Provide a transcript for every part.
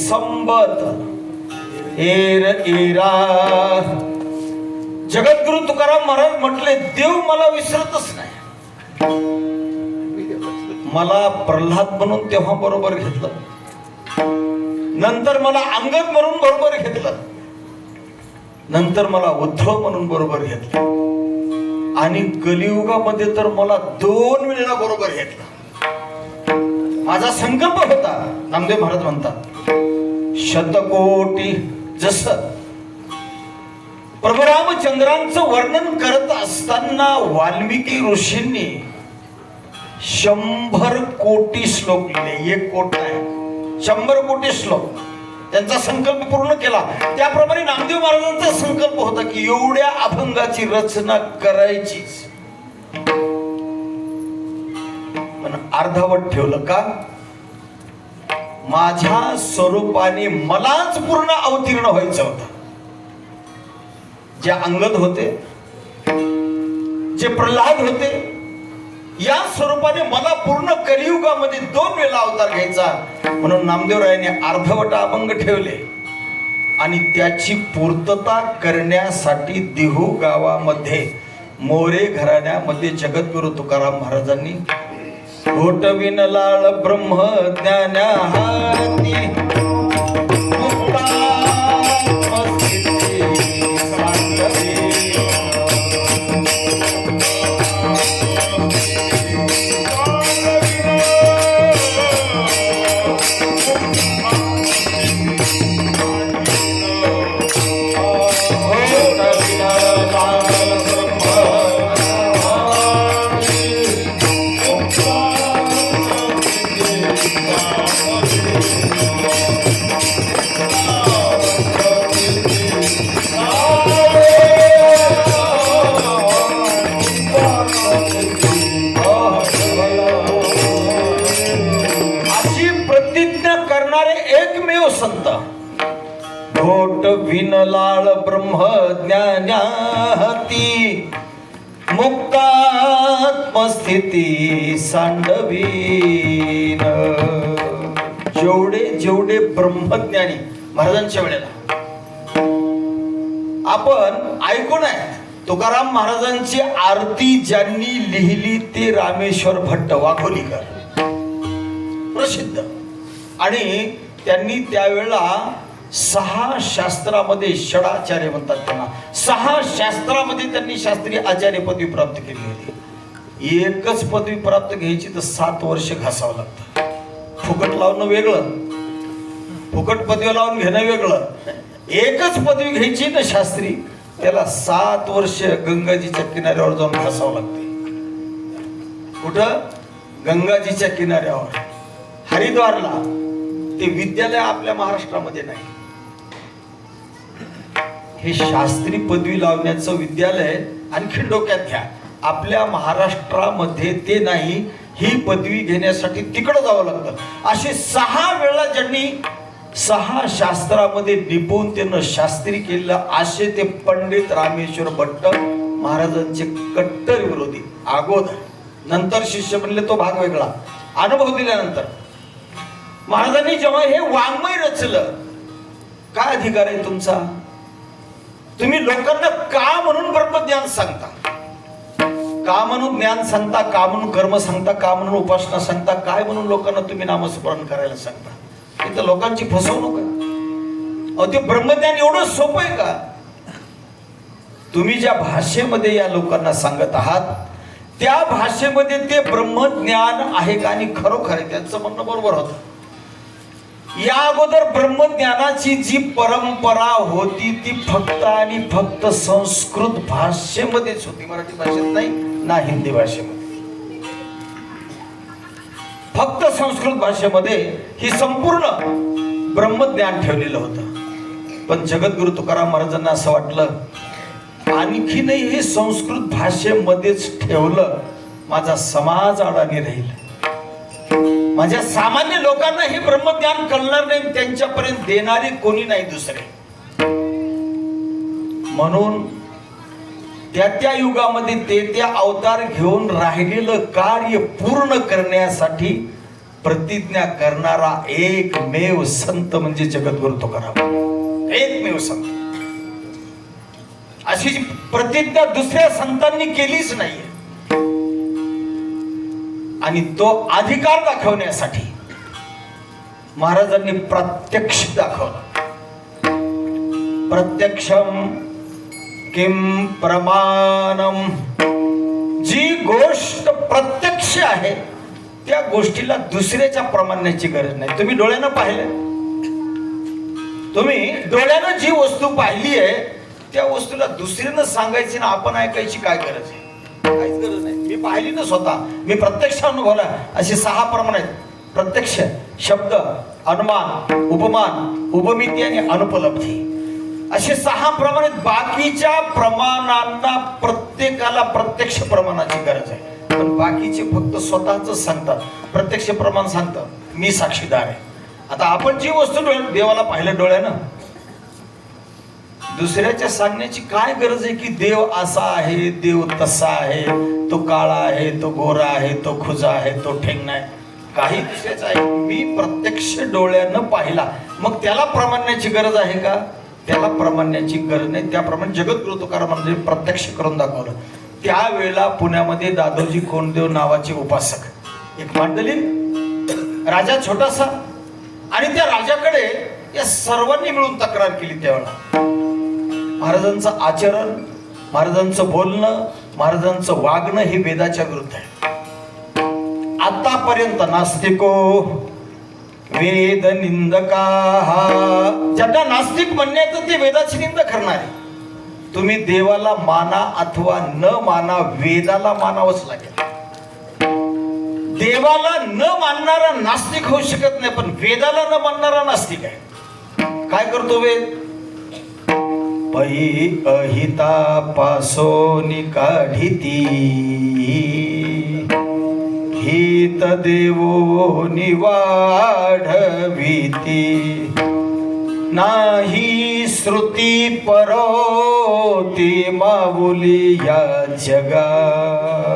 संबत air era. जगद्गुरु तुकाराम महाराज म्हटले, देव मला विसरतच नाही. मला प्रल्हाद म्हणून तेव्हा बरोबर घेतलं, नंतर मला अंगद म्हणून बरोबर घेतलं, नंतर मला उद्धव म्हणून बरोबर घेतलं, आणि कलियुगामध्ये तर मला 2 वेळेला बरोबर घेतलं. माझा संकल्प होता. नामदेव महाराज म्हणतात, शतकोटी. जसं प्रभू रामचंद्रांचं वर्णन करत असताना वाल्मिकी ऋषींनी 100 कोटी श्लोक लिहिले. 1 कोटी आहे, 100 कोटी श्लोक त्यांचा संकल्प पूर्ण केला. त्याप्रमाणे नामदेव महाराजांचा संकल्प होता की एवढ्या अभंगाची रचना करायचीच, पण अर्धवट ठेवलं. का? माझ्या स्वरूपाने मलाच पूर्ण अवतीर्ण व्हायचं होतं. जे अंगद होते, जे प्रल्हाद होते, या स्वरूपाने मला पूर्ण कलियुगामध्ये 2 वेळा अवतार घ्यायचा. म्हणून नामदेवरायांनी अर्धवट अभंग ठेवले, आणि त्याची पूर्तता करण्यासाठी देहू गावामध्ये मोरे घराण्यामध्ये जगद्गुरु तुकाराम महाराजांनी घोटविन लाळ ब्रह्म ज्ञाना हाती विनलाळ ब्रह्म ज्ञानाती मुक्तात्मस्थिती सांडवीन. जेवढे ब्रह्मज्ञानी महाराजांच्या वेळेला आपण ऐकून आहे, तुकाराम महाराजांची आरती ज्यांनी लिहिली ते रामेश्वर भट्ट वाघोलीकर, प्रसिद्ध. आणि त्यांनी त्यावेळेला 6 शास्त्रामध्ये षडाचार्य म्हणतात त्यांना. 6 शास्त्रामध्ये त्यांनी शास्त्रीय आचार्य पदवी प्राप्त केली होती. एकच पदवी प्राप्त घ्यायची तर 7 वर्ष घासावं लागतं. फुकट लावणं वेगळं, फुकट पदवी लावून घेणं वेगळं. एकच पदवी घ्यायची ना शास्त्री, त्याला 7 वर्ष गंगाजीच्या किनाऱ्यावर जाऊन घासावं लागते. कुठं? गंगाजीच्या किनाऱ्यावर, हरिद्वारला. ते विद्यालय आपल्या महाराष्ट्रामध्ये नाही. हे शास्त्री पदवी लावण्याचं विद्यालय आणखी डोक्यात घ्या. आपल्या महाराष्ट्रामध्ये ते नाही. ही पदवी घेण्यासाठी तिकडं जावं लागतं. असे 6 वेळा ज्यांनी 6 शास्त्रामध्ये निपुण त्यानं शास्त्री केलं, असे ते पंडित रामेश्वर भट्ट महाराजांचे कट्टर विरोधी. अगोदर, नंतर शिष्य बनले तो भाग वेगळा. अनुभव दिल्यानंतर महाराजांनी जेव्हा हे वाङ्मय रचलं, काय अधिकार आहे तुमचा? तुम्ही लोकांना का म्हणून ब्रह्मज्ञान सांगता, का म्हणून ज्ञान सांगता, का म्हणून कर्म सांगता, का म्हणून उपासना सांगता, काय म्हणून लोकांना तुम्ही नामस्मरण करायला सांगता? इथं लोकांची फसवणूक आहे. अहो, ते ब्रह्मज्ञान एवढं सोपं आहे का? तुम्ही ज्या भाषेमध्ये या लोकांना सांगत आहात त्या भाषेमध्ये ते ब्रह्मज्ञान आहे का? आणि खरोखर आहे त्यांचं म्हणणं बरोबर होतं. या अगोदर ब्रह्मज्ञानाची जी परंपरा होती ती फक्त आणि फक्त संस्कृत भाषेमध्येच होती. मराठी भाषेत नाही, ना हिंदी भाषेमध्ये. फक्त संस्कृत भाषेमध्ये ही संपूर्ण ब्रह्मज्ञान ठेवलेलं होतं. पण जगद्गुरु तुकाराम महाराजांना असं वाटलं आणखीनही हे संस्कृत भाषेमध्येच ठेवलं, माझा समाज अडाणी राहील, माझ्या सामान्य लोकांना हे ब्रह्मज्ञान कळणार नाही, त्यांच्यापर्यंत देणारे कोणी नाही दुसरे. म्हणून त्या युगामध्ये ते अवतार घेऊन राहिलेलं कार्य पूर्ण करण्यासाठी प्रतिज्ञा करणारा एकमेव संत म्हणजे जगद्गुरु तुकाराम. एकमेव संत. अशी जी प्रतिज्ञा दुसऱ्या संतांनी केलीच नाहीये. आणि तो अधिकार दाखवण्यासाठी महाराजांनी प्रत्यक्ष दाखवला. प्रत्यक्षम किम प्रमाणम. जी गोष्ट प्रत्यक्ष आहे त्या गोष्टीला दुसऱ्याच्या प्रमाणाची गरज नाही. तुम्ही डोळ्यानं पाहिलं, तुम्ही डोळ्यानं जी वस्तू पाहिली आहे त्या वस्तूला दुसऱ्यानं सांगायची ना आपण ऐकायची काय गरज आहे? काहीच गरज नाही. मी पाहिली ना स्वतः, मी प्रत्यक्ष अनुभवला. असे 6 प्रमाण आहेत: प्रत्यक्ष, शब्द, अनुमान, उपमान, उपमिती आणि अनुपलब्धी. असे 6 प्रमाण आहेत. बाकीच्या प्रमाणांना प्रत्येकाला प्रत्यक्ष प्रमाणाची गरज आहे, पण बाकीचे फक्त स्वतःच सांगतात. प्रत्यक्ष प्रमाण सांगतात मी साक्षीदार आहे. आता आपण जी वस्तू देवाला पाहिलं डोळ्यानं, दुसऱ्याच्या सांगण्याची काय गरज आहे की देव असा आहे, देव तसा आहे, तो काळा आहे, तो गोरा आहे, तो खुजा आहे, तो ठेंगणा आहे. काही दुसऱ्याचं आहे. मी प्रत्यक्ष डोळ्यानं पाहिला, मग त्याला प्रमाणाची गरज आहे का? त्याला प्रमाणाची गरज नाही. त्याप्रमाणे जगद्गुरु तुकारामांनी प्रत्यक्ष करून दाखवलं. त्यावेळेला पुण्यामध्ये दादोजी कोंडदेव नावाचे उपासक, एक मांडलिक राजा छोटासा, आणि त्या राजाकडे या सर्वांनी मिळून तक्रार केली. त्यावेळेला महाराजांचं आचरण, महाराजांचं बोलणं, महाराजांचं वागणं हे वेदाच्या विरुद्ध आहे. आतापर्यंत नास्तिको वेद निंदका, ज्यांना नास्तिक म्हणण्यात ते वेदाची निंदा करणारे. तुम्ही देवाला माना अथवा न माना, वेदाला मानावंच लागेल. देवाला न मानणारा नास्तिक होऊ शकत नाही, पण वेदाला न मानणारा नास्तिक आहे. काय करतो वेद? पै अहिता पासोनी काढिती, हित देवो निवाढविती, नाही श्रुती परोती माऊली या जगा.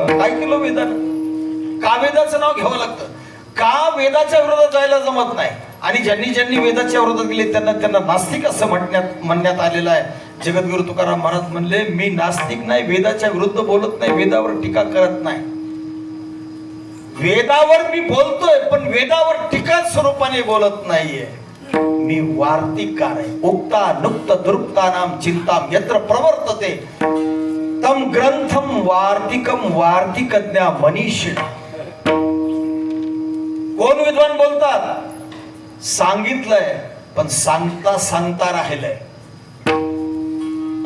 काय केलं वेदानं? का वेदाचं नाव घ्यावं लागतं? का वेदाच्या विरोधात जायला जमत नाही? आणि ज्यांनी वेदाच्या विरोधात गेले त्यांना नास्तिक असं म्हणण्यात आलेलं आहे. जगद्गुरु तुकाराम महाराज म्हणले, मी नास्तिक नाही, वेदाच्या विरुद्ध बोलत नाही, वेदावर टीका करत नाही. वेदावर मी बोलतोय, पण वेदावर टीका स्वरूपाने बोलत नाहीये. मी वार्तिककार आहे. उक्ता नुक्त दुरुक्ता नाम चिंताम यत्र प्रवर्तते तम ग्रंथम वार्तिकम वार्तिकज्ञा मनीषिण. कोण विद्वान बोलतात? सांगितलंय पण सांगता सांगता राहिलंय.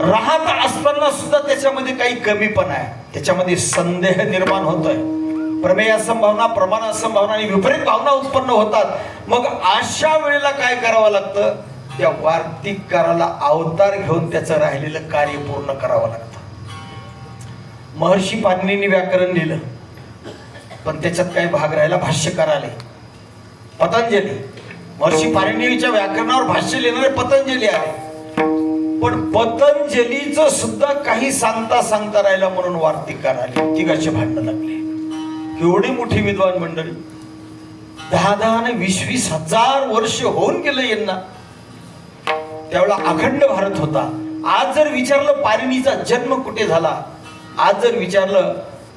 राहत असताना सुद्धा त्याच्यामध्ये काही कमीपणा आहे, त्याच्यामध्ये संदेह निर्माण होतोय. प्रमेय असंभावना, प्रमाण असंभावना आणि विपरीत भावना उत्पन्न होतात. मग अशा वेळेला काय करावं लागतं? त्या वार्तिककाराला अवतार घेऊन त्याचं राहिलेलं कार्य पूर्ण करावं लागतं. महर्षी पाणिनींनी व्याकरण लिहिलं, पण त्याच्यात काही भाग राहिला. भाष्यकार आले पतंजली. महर्षी पाणिनीच्या व्याकरणावर भाष्य लिहिणारे पतंजली आले, पण पतंजलीचं सुद्धा काही सांगता सांगता राहिला म्हणून वार्तिककार आले. तिघाचे भांडण लागले. एवढी मोठी विद्वान मंडळी, 10-10 आणि 20-20 हजार वर्ष होऊन गेलं यांना. त्यावेळेला अखंड भारत होता. आज जर विचारलं पाणिनीचा जन्म कुठे झाला, आज जर विचारलं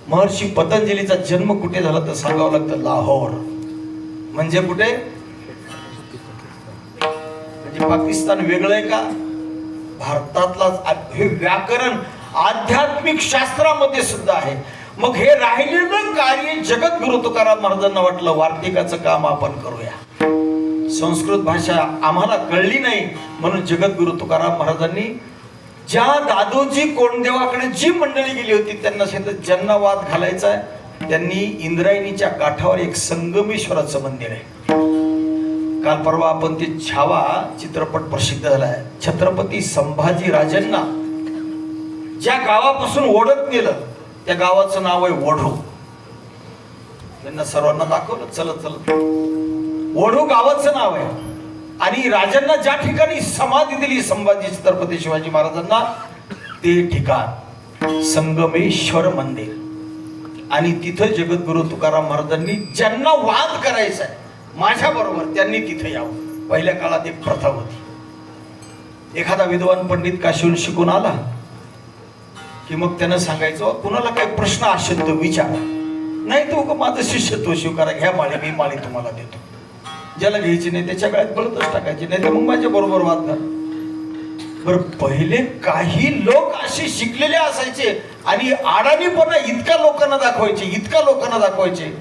महर्षी पतंजलीचा जन्म कुठे झाला, तर सांगावं लागतं लाहोर. म्हणजे कुठे? म्हणजे पाकिस्तान वेगळं आहे का? भारतातलाच. हे व्याकरण आध्यात्मिक शास्त्रामध्ये सुद्धा आहे. मग हे राहिलेलं कार्य जगद्गुरु तुकाराम महाराजांना वाटलं वार्तिकाचं काम आपण करूया. संस्कृत भाषा आम्हाला कळली नाही म्हणून जगद्गुरु तुकाराम महाराजांनी ज्या दादोजी कोंडदेवाकडे जी मंडळी गेली होती त्यांना सांगितलं ज्यांना वाद घालायचा आहे त्यांनी इंद्रायणीच्या काठावर एक संगमेश्वराचं मंदिर आहे. काल परवा आपण ते छावा चित्रपट प्रसिद्ध झाला आहे. छत्रपती संभाजी राजांना ज्या गावापासून ओढत नेलं त्या गावाचं नाव आहे वढू. त्यांना सर्वांना दाखवलं चलत चलत. वढू गावाचं नाव आहे. आणि राजांना ज्या ठिकाणी समाधी दिली संभाजी छत्रपती शिवाजी महाराजांना ते ठिकाण संगमेश्वर मंदिर. आणि तिथं जगद्गुरु तुकाराम महाराजांनी ज्यांना वाद करायचा आहे माझ्या बरोबर त्यांनी तिथे यावं. पहिल्या काळात एक प्रथा होती, एखादा विद्वान पंडित काशीहून शिकून आला की मग त्यानं सांगायचं, कुणाला काही प्रश्न असेल तर विचारा, नाही तर माझं शिष्यत्व स्वीकारा, घ्या माळी, मी माळी तुम्हाला देतो. ज्याला घ्यायची नाही त्याच्या गळ्यात बळतच टाकायची, नाही तर मग माझ्या बरोबर वाद कर. बरं, पहिले काही लोक असे शिकलेले असायचे आणि अडाणीपणा इतका लोकांना दाखवायचे,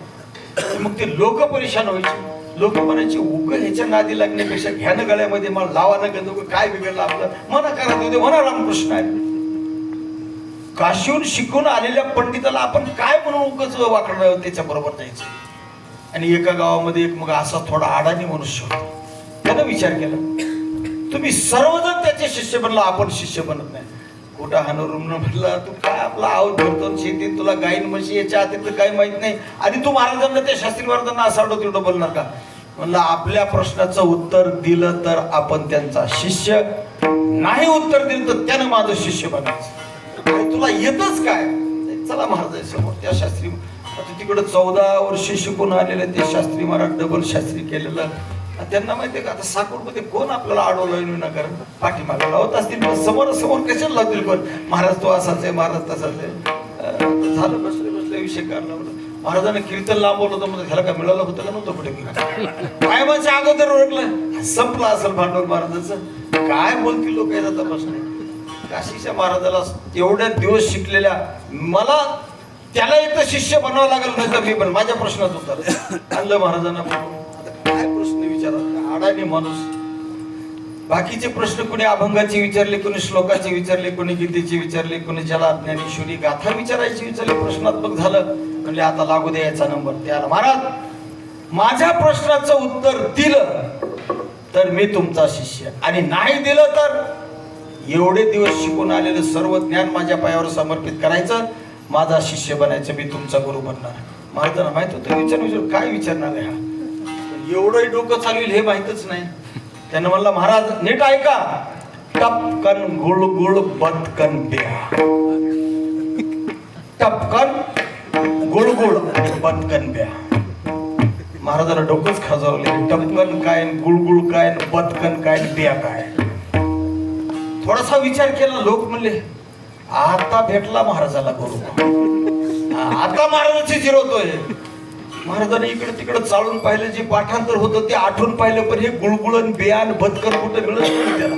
मग ते लोक परेशान व्हायचे. लोक म्हणायचे, उग ह्याच्या नादी लागण्यापेक्षा घ्यानं गळ्यामध्ये मला लावा न गंध, काय बिघडलं आपलं, मना करा होते, म्हणा रामकृष्ण आहे. काशीहून शिकून आलेल्या पंडिताला आपण काय म्हणून उगाच वाकडं त्याच्या बरोबर जायचं. आणि एका गावामध्ये एक मग असा थोडा अडाणी मनुष्य होता. त्यानं विचार केला, तुम्ही सर्वजण त्याचे शिष्य बनला, आपण शिष्य बनत नाही. कुठं हानूरून म्हटलं, तू काय आपला आवत करतो, शेतीत तुला गाईन म्हशी याच्या हातीतलं काही माहित नाही, आणि तू महाराजांना त्या शास्त्री महाराजांना असं आवडत तेवढं बोलणार का? म्हणलं, आपल्या प्रश्नाचं उत्तर दिलं तर आपण त्यांचा शिष्य, नाही उत्तर दिलं तर त्यानं माझं शिष्य बनायचं. तुला येतच काय? चला महाराजांसमोर. त्या शास्त्री तिकडे 14 वर्ष शिकून आलेले ते शास्त्री महाराज, डबल शास्त्री केलेलं. त्यांना माहितीये का, आता साकूरमध्ये कोण आपल्याला अडवलं विनाकारण पाठीमागे लावत असतील, समोर कशाला लावतील कोण? महाराज तो असाच आहे, महाराज तसाच आहे. झालं, बसले विषय काढला. महाराजांना कीर्तन लांबवलं होतं, म्हणजे ह्याला काय मिळालं होतं का नव्हतं कुठे? काय माझ्या अगोदर ओळखलं, संपलं असेल भांडवल महाराजांचं. काय बोलतील लोक याचा तपास नाही. काशीच्या महाराजाला एवढ्या दिवस शिकलेल्या मला, त्याला एक शिष्य बनावं लागेल, नाही तर मी पण माझ्या प्रश्नात उत्तर आणलं महाराजांना. काय प्रश्न विचारा, अडाणी माणूस. बाकीचे प्रश्न कोणी अभंगाचे विचारले, कोणी श्लोकाचे विचारले, कोणी गीतेचे विचारले, कोणी जला ज्ञानेश्वरी गाथा विचारायची विचारले. प्रश्नात्मक झालं म्हणजे आता लागू द्यायचा नंबर. त्याला, महाराज माझ्या प्रश्नाचं उत्तर दिलं तर मी तुमचा शिष्य, आणि नाही दिलं तर एवढे दिवस शिकून आलेलं सर्व ज्ञान माझ्या पायावर समर्पित करायचं, माझा शिष्य बनायचं, मी तुमचा गुरु बनणार. महाराजांना माहित होतं, विचार काय विचारणार आहे हा, एवढं डोकं चालवेल हे माहितच नाही. त्यानं म्हणलं, महाराज नीट ऐका, टपकन गुळगुळ बदकन ब्या. टपकन गुळगुळ बदकन ब्या. महाराजांना डोकंच खाजवले. टपकन काय, गुळगुळ काय, बदकन काय, ब्या काय. थोडासा विचार केला. लोक म्हणले, आता भेटला महाराजाला गुरु, आता महाराजाची जिरवतोय. महाराजांनी इकडे तिकडे चालून पाहिलं, जे पाठांतर होतं ते आठवून पाहिलं, पण हे गुळगुळन बेयान बदकन कुठं मिळत नाही त्याला.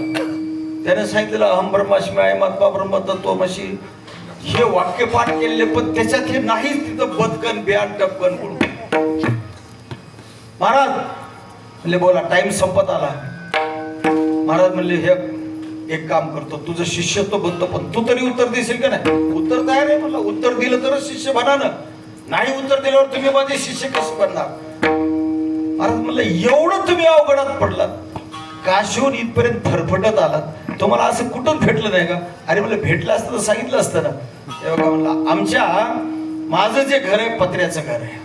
त्याने सांगितलं, अहम ब्रह्मास्मी आत्मा ब्रह्म तत्वमसी, हे वाक्य पाठ केलेले, पण त्याच्यात हे नाहीच तिथं बदकन बेयान टपकन गुळ. महाराज म्हणले, बोला, टाइम संपत आला. महाराज म्हणले, हे एक काम करतो, तुझं शिष्यत्व बनतो, पण तू तरी उत्तर देशील का नाही? उत्तर तयार आहे म्हणलं. उत्तर दिलं तरच शिष्य बना ना, नाही उत्तर दिल्यावर तुम्ही माझे शिष्य कसे बनणार? महाराज म्हणलं, एवढं तुम्ही अवघडात पडलात, काशीहून इथपर्यंत फरफटत आलात, तुम्हाला असं कुठून भेटलं नाही का? अरे म्हणलं, भेटलं असतं तर सांगितलं असतं ना. तेव्हा का म्हणलं, माझं जे घर आहे पत्र्याचं घर आहे,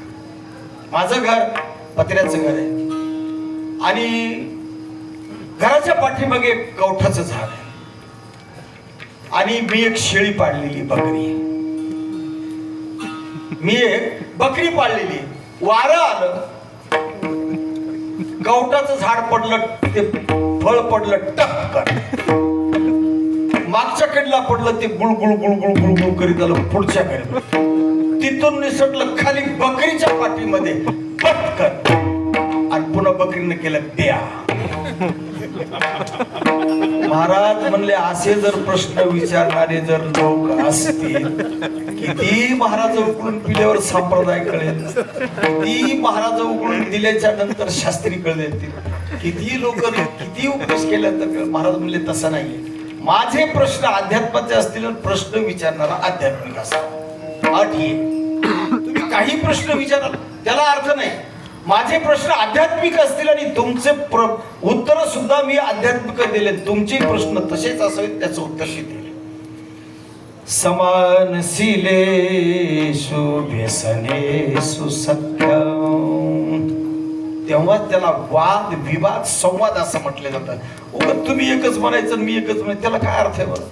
माझं घर पत्र्याचं घर आहे, आणि घराच्या पाठीमागे एक कवठाचं झाड आहे, आणि मी एक शेळी पाळलेली बकरी, मी एक बकरी पाळलेली. वारं आलं, कवठाचं झाड पडलं, ते फळ पडलं टपकन, मागच्या कडला पडलं, ते गुळगुळ गुळगुळ गुळगुळ करीत आलं पुढच्या कडे, तिथून निसटलं खाली बकरीच्या पाठीमध्ये पटकन, आणि पुन्हा बकरीनं केलं द्या. महाराज म्हणले, असे जर प्रश्न विचारणारे जर लोक असतील, किती महाराज उकळून पिल्यावर संप्रदाय कळेल, किती महाराज उकळून दिल्याच्या नंतर शास्त्री कळेल, किती लोक किती उपदेश केला तर. महाराज म्हणले, तसं नाहीये. माझे प्रश्न अध्यात्माचे असतील, प्रश्न विचारणारा आध्यात्मिक असावा. अट ही, तुम्ही काही प्रश्न विचाराल त्याला अर्थ नाही. माझे प्रश्न आध्यात्मिक असतील आणि तुमचे उत्तर सुद्धा मी आध्यात्मिक दिले, तुमचे प्रश्न तसेच असावेत, त्याचं उत्तर मी दिले. समानशीलेषु व्यसनेषु सत्यम. तेव्हा त्याला वाद विवाद संवाद असं म्हटलं जातं. उगाच तुम्ही एकच म्हणायचं मी एकच म्हणायचं, त्याला काय अर्थ आहे बरं?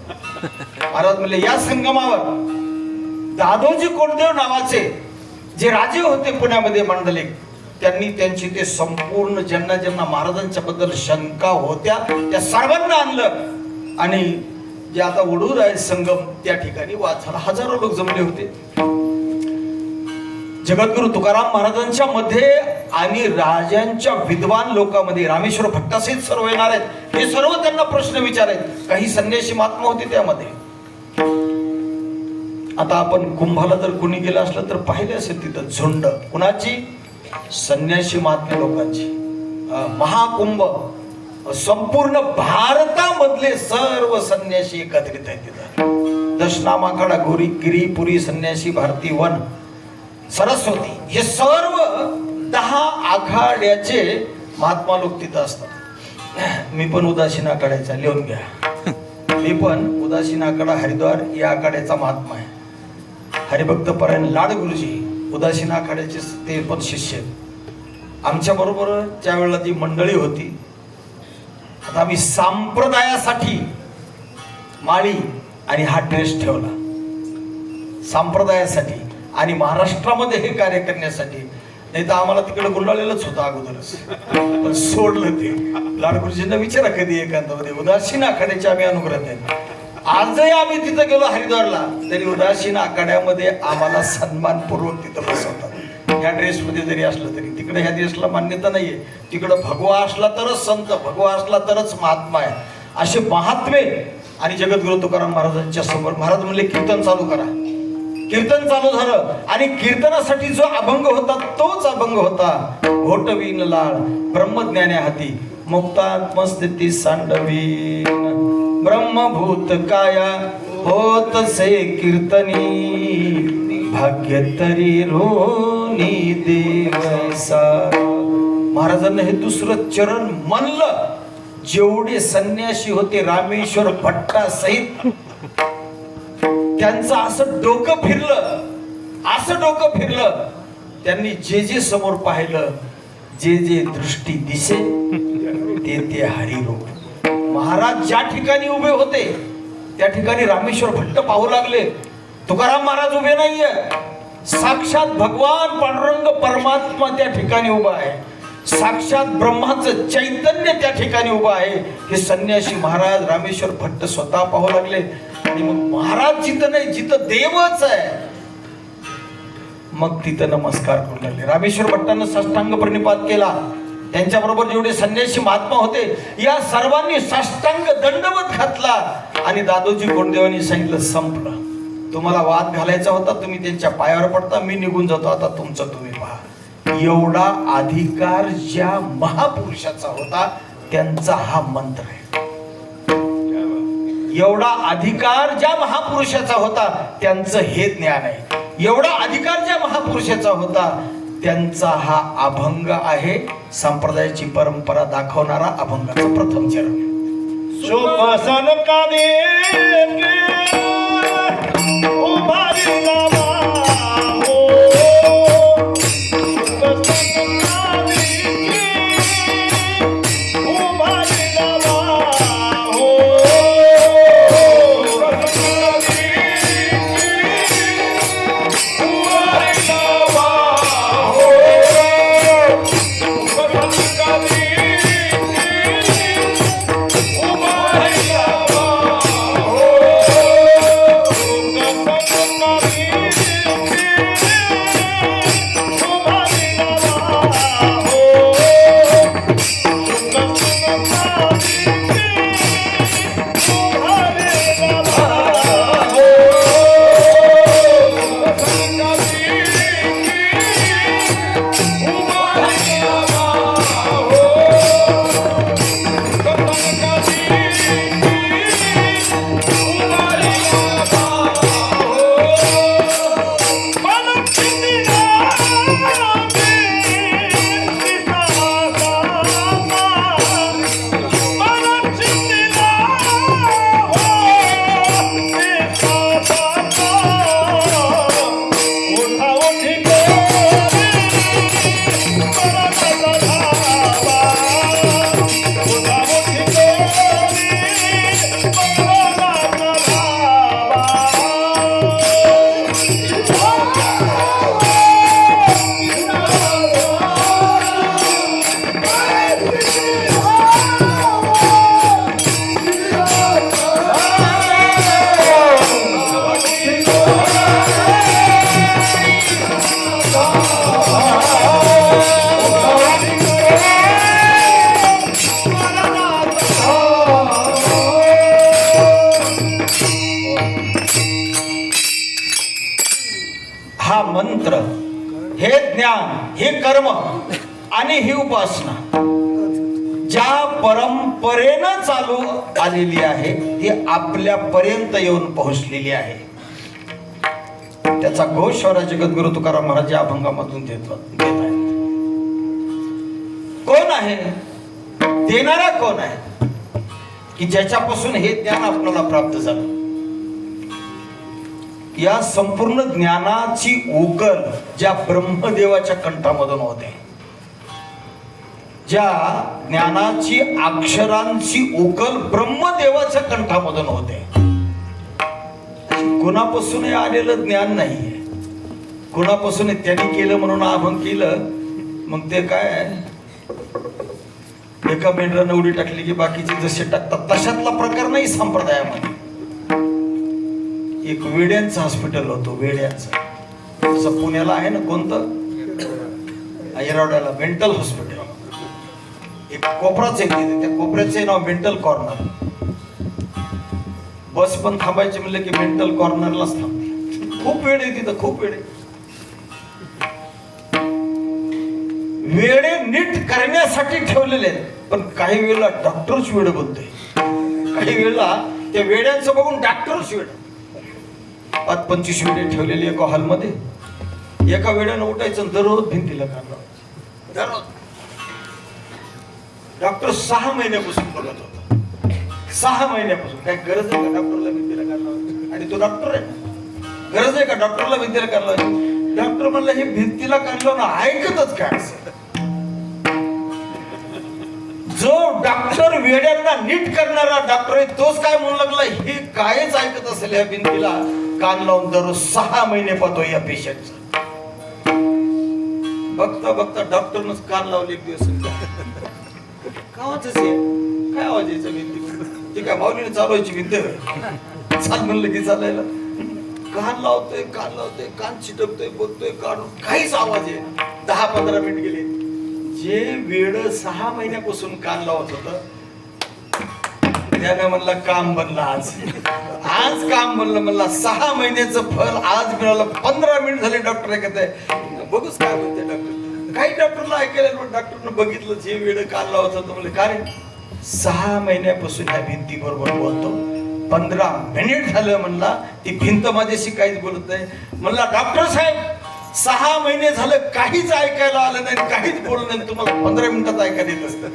महाराज म्हणले, या संगमावर दादोजी कोंडदेव नावाचे जे राजे होते पुण्यामध्ये, मंडलिक, त्यांनी त्यांची ते संपूर्ण ज्यांना ज्यांना महाराजांच्या बद्दल शंका होत्या त्या सर्वांना आणलं आणि जे आता वडूर आहे संगम त्या ठिकाणी वाद झाला. हजारो लोक जमले होते. जगद्गुरु तुकाराम महाराजांच्या मध्ये आणि राजांच्या विद्वान लोकांमध्ये रामेश्वर भट्टासहित सर्व येणार आहेत. हे सर्व त्यांना प्रश्न विचारायत. काही संन्यासी महात्मा होते त्यामध्ये. आता आपण कुंभाला जर कोणी गेलं असलं तर पाहिले असेल तिथं झुंड कुणाची, संन्यासी महात्मा लोकांची. महाकुंभ संपूर्ण भारतामधले सर्व संन्यासी एकत्रित आहेत तिथं. दशनाम आखाडा, गोरी गिरीपुरी संन्यासी, भारती वन, सरस्वती, हे सर्व 10 आखाड्याचे महात्मा लोक तिथं असतात. मी पण उदासीन आखाड्याचा, लिहून घ्या. मी पण उदासीन आखाडा हरिद्वार या आखाड्याचा महात्मा आहे. हरिभक्त परायण लाड गुरुजी उदासीन आखाड्याचे ते पण शिष्य. आमच्या बरोबर त्यावेळेला जी मंडळी होती. आता आम्ही संप्रदायासाठी माळी आणि हा ड्रेस ठेवला, संप्रदायासाठी आणि महाराष्ट्रामध्ये हे कार्य करण्यासाठी. नाही तर आम्हाला तिकडे गुंडाळलेलंच होतं अगोदरच, पण सोडलं ते. लाडगुरुजींना विचारा कधी एकांतामध्ये. उदासीन आखाड्याचे आम्ही अनुग्रह आहेत. आजही आम्ही तिथं गेलो हरिद्वारला तरी उदासीन आखाड्यामध्ये आम्हाला सन्मानपूर्वक तिथं बसवतात. ह्या ड्रेसमध्ये जरी असलं तरी. तिकडे ह्या ड्रेसला मान्यता नाहीये. तिकडं भगवा असला तरच संत, भगवा असला तरच महात्मा आहे. असे महात्मे. आणि जगद्गुरु तुकाराम महाराजांच्या समोर महाराज म्हणले कीर्तन चालू करा. कीर्तन चालू झालं आणि कीर्तनासाठी जो अभंग होता तोच अभंग होता. घोटवीन लाळ ब्रह्मज्ञाने हाती, मुक्तात्मस्थिती सांडवीन, ब्रह्मभूत काया होत से कीर्तनी, भाग्य तरी रोनी देवैसा. महाराजांना हे दुसरं चरण म्हणलं. जेवढे संन्यासी होते रामेश्वर भट्टा सहित त्यांचं असं डोकं फिरलं, असं डोकं फिरलं. त्यांनी जे जे समोर पाहिलं, जे जे दृष्टी दिसे ते ते हरिरूप. महाराज ज्या ठिकाणी उभे होते त्या ठिकाणी रामेश्वर भट्ट पाहू लागले. तुकाराम महाराज उभे नाहीये, साक्षात भगवान पांडुरंग परमात्मा त्या ठिकाणी उभा आहे. साक्षात ब्रह्माचं चैतन्य त्या ठिकाणी उभा आहे. हे संन्यासी महाराज रामेश्वर भट्ट स्वतः पाहू लागले. आणि मग महाराज जिथं नाही, जिथं देवच आहे, मग तिथं नमस्कार करू लागले. रामेश्वर भट्टांना साष्टांग प्रणिपात केला. त्यांच्याबरोबर जेवढे संन्यासी महात्मा होते या सर्वांनी साष्टांग दंडवत घातला. आणि दादोजी कोंडदेवांनी सांगितलं संपलं. तुम्हाला वाद घालायचा होता, तुम्ही त्यांच्या पायावर पडता, मी निघून जातो, आता तुमचं तुम्ही पहा. एवढा अधिकार ज्या महापुरुषाचा होता त्यांचा हा मंत्र आहे. एवढा अधिकार ज्या महापुरुषाचा होता त्यांचं हे ज्ञान आहे. एवढा अधिकार ज्या महापुरुषाचा होता त्यांचा हा अभंग आहे. संप्रदायाची परंपरा दाखवणारा अभंगाचा प्रथम चरण. शुभ कादे हे ज्ञान, हे कर्म आणि ही उपासना ज्या परंपरेनं चालू आलेली आहे ती आपल्यापर्यंत येऊन पोहोचलेली आहे. त्याचा घोष स्वरा जगद्गुरु तुकाराम महाराज या अभंगामधून देत आहेत. कोण आहे देणारा? कोण आहे की ज्याच्यापासून हे ज्ञान आपल्याला प्राप्त झालं? या संपूर्ण ज्ञानाची उकल ज्या ब्रह्मदेवाच्या कंठामधून होते, ज्या ज्ञानाची अक्षरांची उकल ब्रह्मदेवाच्या कंठामधून होते, कुणापासून आलेलं ज्ञान नाहीये. कुणापासून त्यांनी केलं म्हणून अभंग केलं, मग ते काय एका मेंढरानं उडी टाकली की बाकीचे जसे टाकतात तशातला प्रकार नाही संप्रदायामध्ये. एक वेड्यांचं हॉस्पिटल होतं, वेड्यांचं, जसं पुण्याला आहे ना कोणतं ऐरावड्याला मेंटल हॉस्पिटल, एक कोपराच एक तिथे, त्या कोपऱ्याचे नाव मेंटल कॉर्नर. बस पण थांबायचे म्हणलं की मेंटल कॉर्नरलाच थांबते. खूप वेळ आहे तिथं, खूप वेळ आहे. वेळे नीट करण्यासाठी ठेवलेले आहेत, पण काही वेळेला डॉक्टरच वेळ बोलतोय, काही वेळेला त्या वेड्यांचं बघून डॉक्टरच वेळ. 25 वेळे ठेवलेली एका हॉलमध्ये, एका वेळेनं उठायचं दररोज भिंतीला कान लावायचं. दररोज डॉक्टर 6 महिन्यापासून बघत होता. 6 महिन्यापासून. काय गरज आहे का डॉक्टरला भिंतीला कान लावायची? आणि तो डॉक्टर आहे, गरज आहे का डॉक्टरला भिंतीला कान लावायची? डॉक्टर म्हणलं हे भिंतीला कान लावून ऐकतच काय असं? जो डॉक्टर वेड्यांना नीट करणारा डॉक्टर आहे तोच काय म्हणू लागला, हे कायच ऐकत असेल या भिंतीला कान लावून दररोज 6 महिने पाहतो या पेशंटचं. बघता बघता डॉक्टरनच कान लावले एक दिवस. काय आवाज यायचा भिंती? ते काय माऊलीने चालवायची भिंत? चाल म्हणलं की चालायला. कान लावतोय, कान लावतोय, कान चिटकतोय, बघतोय, काढून काहीच आवाज आहे. 10-15 मिनिट गेले. जे वेळ 6 महिन्यापासून कान लावत होत त्याने म्हणलं काम बनलं आज. आज काम बनलं म्हणला. 6 महिन्याचं फल आज मिळालं. 15 मिनिट झाले डॉक्टर ऐकत आहे. बघूच काय म्हणते डॉक्टर. काही डॉक्टरला ऐकायला डॉक्टरनं बघितलं जे वेळ कान लावत होतं. म्हणलं का रे? 6 महिन्यापासून ह्या भिंती बरोबर बोलतो. 15 मिनिट झालं म्हणला ती भिंत माझ्याशी काहीच बोलत नाही. म्हणला डॉक्टर साहेब 6 महिने झालं काहीच ऐकायला आलं नाही, काहीच बोललं नाही, तुम्हाला 15 मिनिटात ऐकायला येत असतं.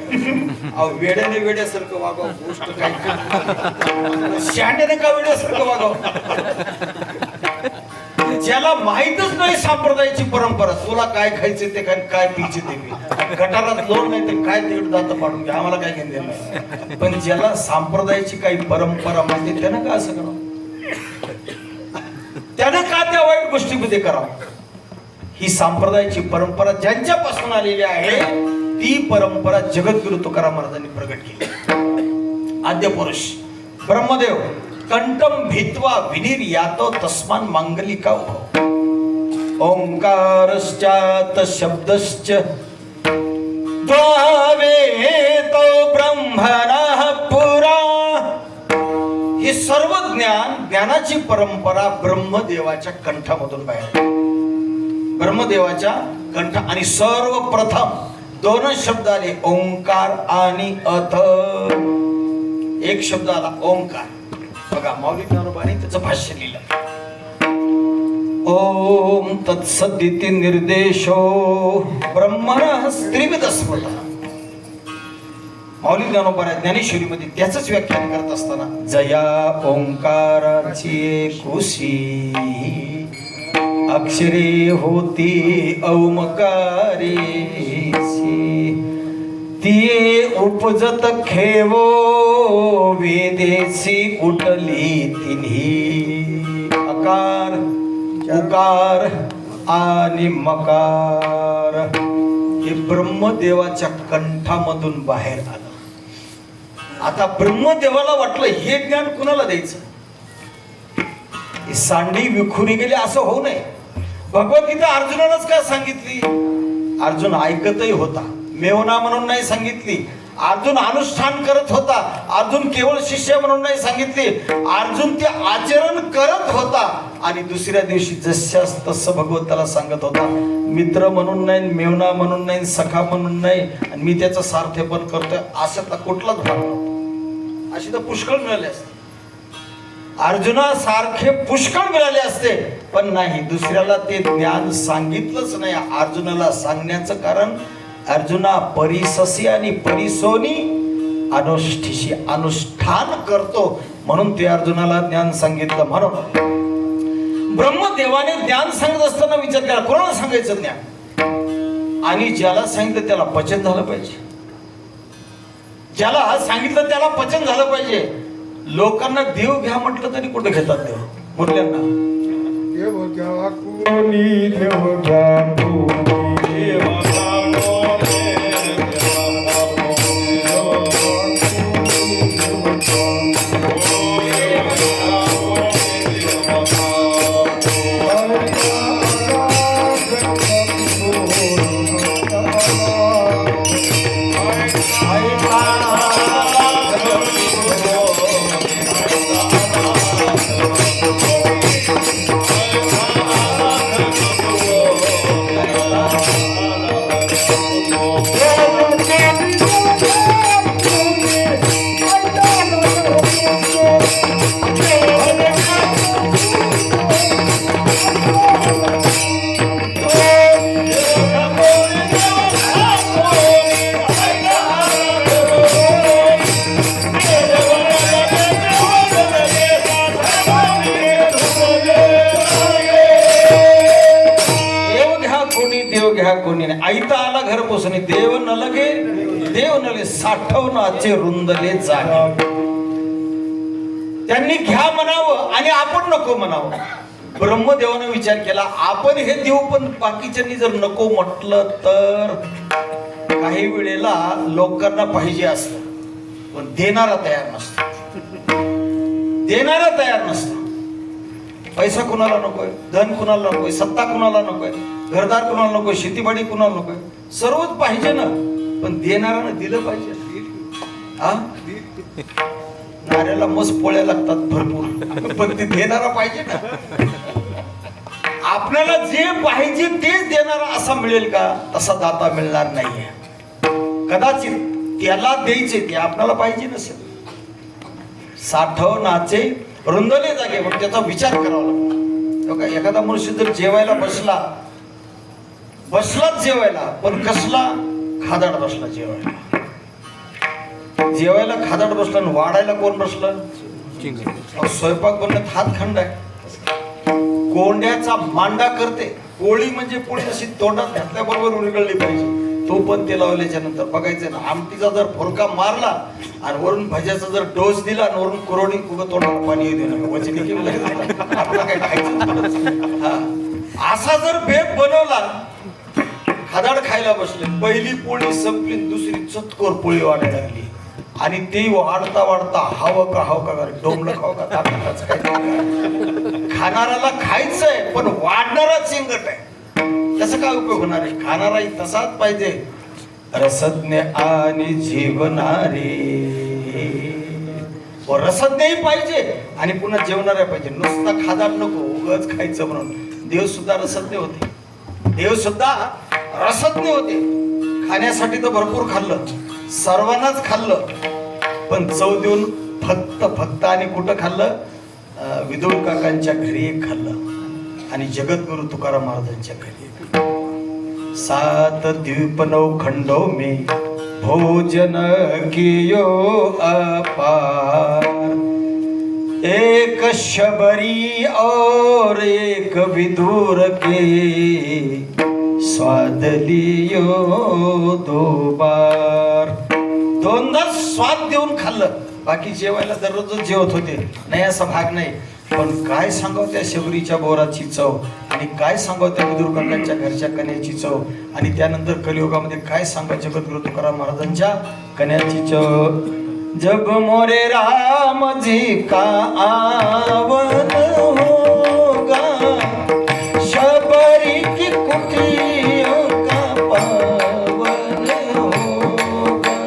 अहो वेड्याने वेड्यासारखं वागावं. गोष्ट काय शहाण्याने का वेड्यासारखं वागावं? ज्याला माहितच नाही संप्रदायाची परंपरा, तुला काय खायचं ते काय, काय पियचे ते पी, गटारात लोड नाही ते काय तिकडे जातं पाडून घ्या, आम्हाला काय घेऊन नाही. पण ज्याला संप्रदायाची काही परंपरा माहिती त्यानं का असं करावं? त्यानं का त्या वाईट गोष्टीमध्ये करावं? ही संप्रदायाची परंपरा ज्यांच्यापासून आलेली आहे ती परंपरा जगद्गुरु तुकाराम महाराजांनी प्रगट केली. आद्य पुरुष ब्रह्मदेव कंठम भित्वा विनिर्यातो तस्मान मांगलिका ओंकारश्चात शब्दश्च द्वावेतो ब्रह्मणः पुरा. हे सर्व ज्ञानाची परंपरा ब्रह्मदेवाच्या कंठामधून बाहेर. ब्रह्मदेवाच्या कंठ. आणि सर्वप्रथम 2 शब्द आले, ओंकार आणि अथ. एक शब्द आला ओंकार. बघा माऊली ज्ञानोबाने त्याचं भाष्य लिहिलं. ओम तत्सदिति निर्देशो ब्रह्मणः त्रिविध स्मृतः. माऊली ज्ञानोबा ज्ञानेश्वरीमध्ये त्याच व्याख्यान करत असताना जया ओंकाराची कुशी अक्षरे होती औमकारेची तिये उपजत खेवो वेदेसी उठली तिन्ही अकार उकार आणि मकार. हे ब्रह्मदेवाच्या कंठामधून बाहेर आलं. आता ब्रह्मदेवाला वाटलं हे ज्ञान कुणाला द्यायचं? ही सांडी विखुरी गेली असं होऊ नये. भगवद्गीता अर्जुनानंच का सांगितली? अर्जुन ऐकतही होता, मेवना म्हणून नाही सांगितली. अर्जुन अनुष्ठान करत होता. अर्जुन केवळ शिष्य म्हणून नाही सांगितले, अर्जुन ते आचरण करत होता. आणि दुसऱ्या दिवशी जशास तसं भगवंताला सांगत होता. मित्र म्हणून नाही, मेवना म्हणून नाही, सखा म्हणून नाही, आणि मी त्याचं सार्थ्यपण करतोय असं तर कुठलाच भाग नव्हता. अशी तर पुष्कळ मिळाले असते, अर्जुनासारखे पुष्कळ मिळाले असते, पण नाही, दुसऱ्याला ते ज्ञान सांगितलंच नाही. अर्जुनाला सांगण्याचं कारण, अर्जुना परिससी आणि परिसोनी अनुष्ठिशी, अनुष्ठान करतो म्हणून ते अर्जुनाला ज्ञान सांगितलं. म्हणून ब्रह्मदेवाने ज्ञान सांगत असताना विचार केला, कोणाला सांगायचं ज्ञान? आणि ज्याला सांगितलं त्याला पचन झालं पाहिजे, ज्याला सांगितलं त्याला पचन झालं पाहिजे. लोकांना देव घ्या म्हटलं तरी कुठे घेतात देव? मुरल्यांना देव घ्या कोणी, देव घ्या कोणी, आईता आला घर पोसणे, देव न लगे देव नले, साठवणाचे रुंदले जागे. त्यांनी घ्या म्हणावं आणि आपण नको म्हणावं. ब्रह्मदेवानं विचार केला, आपण हे देऊ, पण बाकीच्यांनी जर नको म्हटलं तर काही वेळेला लोकांना पाहिजे असतं, पण देणारा तयार नसतो, देणारा तयार नसतो. पैसा कुणाला नकोय, धन कुणाला नकोय, सत्ता कुणाला नकोय, घरदार कुणाला नकोय, शेतीबाडी कुणाला नकोय, सर्वच पाहिजे ना, पण देणाऱ्यानं दिलं पाहिजे. हा, नाऱ्याला मस्त पोळ्या लागतात भरपूर, पण ते देणारा पाहिजे ना. आपल्याला जे पाहिजे तेच देणारा असा मिळेल का? तसा दाता मिळणार नाहीये. कदाचित त्याला द्यायचे ते आपल्याला पाहिजे नसेल. साठवणाचे रुंदले जागे, पण त्याचा विचार करावा लागतो. एखादा मनुष्य जर जेवायला बसलाच जेवायला, पण कसला खादाड बसला जेवायला. जेवायला खादाड बसला आणि वाढायला कोण बसलं? स्वयंपाक बनण्यात हातखंड आहे. कोंड्याचा मांडा करते. पोळी म्हणजे पोळी अशी तोंडात घातल्याबरोबर उलगडली पाहिजे. तो पण ते लावल्याच्या नंतर बघायचं ना, आमटीचा जर फोडका मारला आणि वरून भज्याचा जर डोस दिला आणि वरून कुरवडी कुठं तोंडाला पाणी देणं वचनी केलं, आपला काय खायचं. हा, असा जर बेत बनवला, खादाड खायला बसले, पहिली पोळी संपली, दुसरी चतकोर पोळी वाढायला लागली, आणि ते वाढता वाढता हवं का डोंबलं खाव का ताटाच काय. खाणाऱ्याला खायचंय, पण वाढणारा चिंगट आहे, त्याचा काय उपयोग होणार आहे? खाणाराही तसाच पाहिजे, रसज्ञ आणि जीवनारे. रसज्ञही पाहिजे आणि पुन्हा जेवणारे पाहिजे. नुसता खादाड नको, उगाच खायचं म्हणून. देव सुद्धा रसज्ञ होते, देव सुद्धा रसज्ञ होते. खाण्यासाठी तर भरपूर खाल्लं, सर्वांनाच खाल्लं, पण चव देऊन फक्त आणि कुठं खाल्लं? विदुर काकांच्या घरी एक खाल्लं आणि जगद्गुरु तुकाराम महाराजांच्या घरी. 7 द्वीप 9 खंडों में भोजन कियो अपार, एक शबरी और एक विदुर के स्वाद लियो 2 बार. दोनदा स्वाद देऊन खाल्लं. बाकी जेवायला दररोज जेवत होते, नाही असा भाग नाही. पण काय सांगावं त्या शबरीच्या बोराची चव, आणि काय सांगावं त्या विदुर काकांच्या घरच्या कन्याची चव, आणि त्यानंतर कलियुगामध्ये काय सांगावं जगद्गुरु तुकाराम महाराजांच्या कन्याची चव. जब मोरे राम जी का आवन होगा, शबरी की कुटियों का पावन होगा.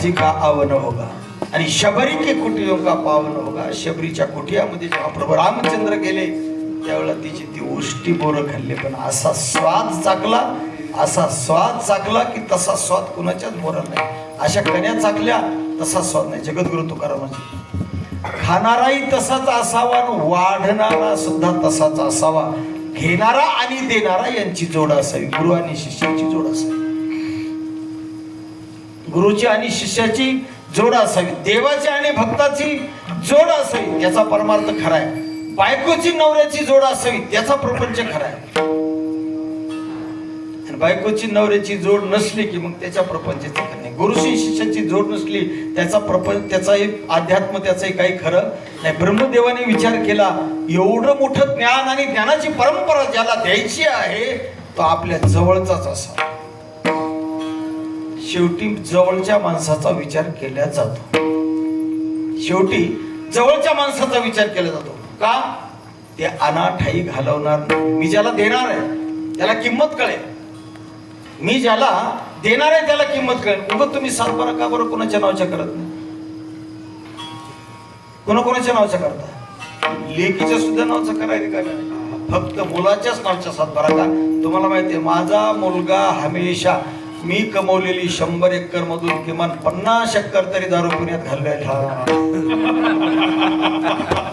काजी का आवन होगा आणि शबरी के कुटियों का पावन होगा. शबरीच्या कुटियामध्ये जेव्हा प्रभू रामचंद्र गेले त्यावेळेला तिची ती उष्टी बोरं खाल्ले, पण असा स्वाद चाकला की तसा स्वाद कुणाच्याच बोराला नाही. अशा कन्या चाकल्या तसा स्वाद नाही. जगद्गुरु तुकारामांचे खाणाराही तसाच असावा आणि वाढणारा सुद्धा तसाच असावा. घेणारा आणि देणारा यांची जोड असावी. गुरु आणि शिष्याची जोड असावी. गुरुची आणि शिष्याची जोड असावी. देवाची आणि भक्ताची जोड असावी, त्याचा परमार्थ खरा आहे. बायकोची नवऱ्याची जोड असावी, त्याचा प्रपंच खरा आहे. आणि बायकोची नवऱ्याची जोड नसली की मग त्याच्या प्रपंचाचं खरं नाही. गुरुशी शिष्याची जोड नसली त्याचा प्रपंच, त्याचाही अध्यात्म, त्याचंही काही खरं नाही. ब्रह्मदेवाने विचार केला, एवढं मोठं ज्ञान आणि ज्ञानाची परंपरा ज्याला द्यायची आहे तो आपल्या जवळचाच असावा. शेवटी जवळच्या माणसाचा विचार केला जातो. शेवटी जवळच्या माणसाचा विचार केला जातो. का? ते अनाठाई घालवणार नाही. मी ज्याला देणार आहे त्याला किंमत कळेल. मी ज्याला देणार आहे त्याला किंमत कळेल. उगाच तुम्ही सातबारा का बरं कोणाच्या नावाच्या करत नाही? कोणाच्या नावाच्या करता? लेकीच्या सुद्धा नावाचं करायला काय नाही. फक्त मुलाच्याच नावाच्या सातबारा का? तुम्हाला माहितीये माझा मुलगा हमेशा मी कमवलेली 100 एकर मधून किमान 50 एकर तरी दारू पुण्यात घालवायला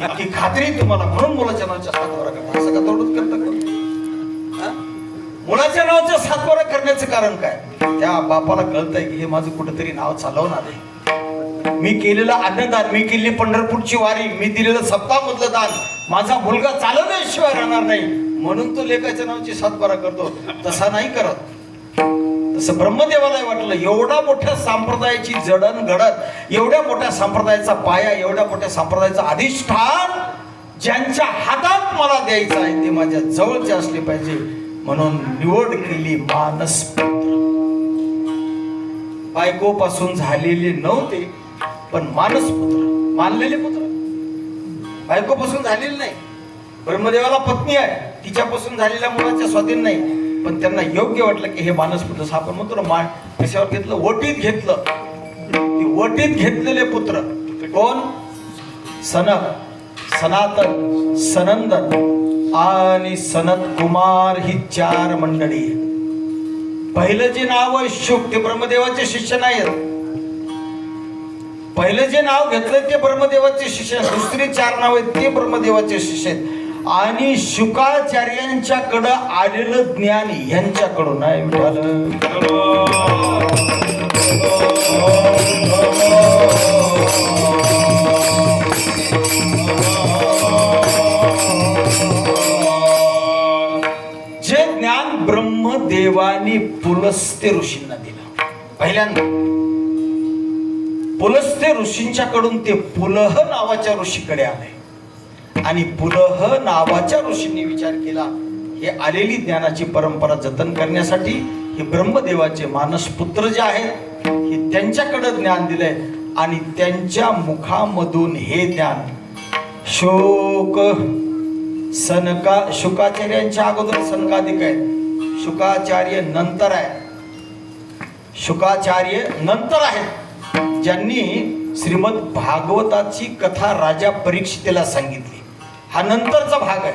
इतकी खात्री तुम्हाला. म्हणून मुलाच्या नावाच्या सातबारा करता. असं का थोडंच करता? मुलाच्या नावाच्या सातबारा करण्याचं कारण काय? त्या बापाला कळतंय की हे माझं कुठेतरी नाव चालवणार आहे. मी केलेलं अन्नदान, मी केलेली पंढरपूरची वारी, मी दिलेलं सप्ताहमधलं दान माझा मुलगा चालवल्याशिवाय राहणार नाही, म्हणून तो लेकाच्या नावाची सातबारा करतो. तसा नाही करत. तसं ब्रह्मदेवाला वाटलं एवढा मोठ्या संप्रदायाची जडण घडत, एवढ्या मोठ्या संप्रदायाचा पाया, एवढ्या मोठ्या संप्रदायाचं अधिष्ठान ज्यांच्या हातात मला द्यायचं आहे ते माझ्या जवळचे असले पाहिजे. म्हणून निवड केली मानसपुत्र. बायकोपासून झालेले नव्हते पण मानसपुत्र, मानलेले पुत्र. बायकोपासून झालेले नाही. ब्रह्मदेवाला पत्नी आहे, तिच्यापासून झालेल्या मुलाच्या स्वाधीन नाही, पण त्यांना योग्य वाटलं की हे मानसपुत्र. आपण म्हणतो ना, मान कशावर घेतलं? वटीत घेतलं. ते वटीत घेतलेले पुत्र कोण? सनक, सनातन, सनंदन आणि सनत कुमार ही 4 मंडळी. पहिलं जे नाव आहे शुक, ते ब्रह्मदेवाचे शिष्य नाहीत. पहिलं जे नाव घेतलं ते ब्रह्मदेवाचे शिष्य. दुसरी 4 नाव आहेत ते ब्रह्मदेवाचे शिष्य आहेत. आणि शुकाचार्यांच्याकडं आलेलं ज्ञान यांच्याकडून आहे. जे ज्ञान ब्रह्मदेवानी पुलस्त्य ऋषींना दिलं. पहिल्यांदा पुलस्त्य ऋषींच्याकडून ते पुलह नावाच्या ऋषीकडे आले. आणि पुलह नावाच्या ऋषींनी विचार केला, हे आलेली ज्ञानाची परंपरा जतन करण्यासाठी हे ब्रह्मदेवाचे मानसपुत्र जे आहेत हे त्यांच्याकडे ज्ञान दिलंय. आणि त्यांच्या मुखामधून हे ज्ञान शुकाचार्यांच्या अगोदर सनकादिक आहे. शुकाचार्य नंतर आहे. शुकाचार्य नंतर आहेत, ज्यांनी श्रीमद भागवताची कथा राजा परीक्षितेला सांगितली. हा नंतरचा भाग आहे.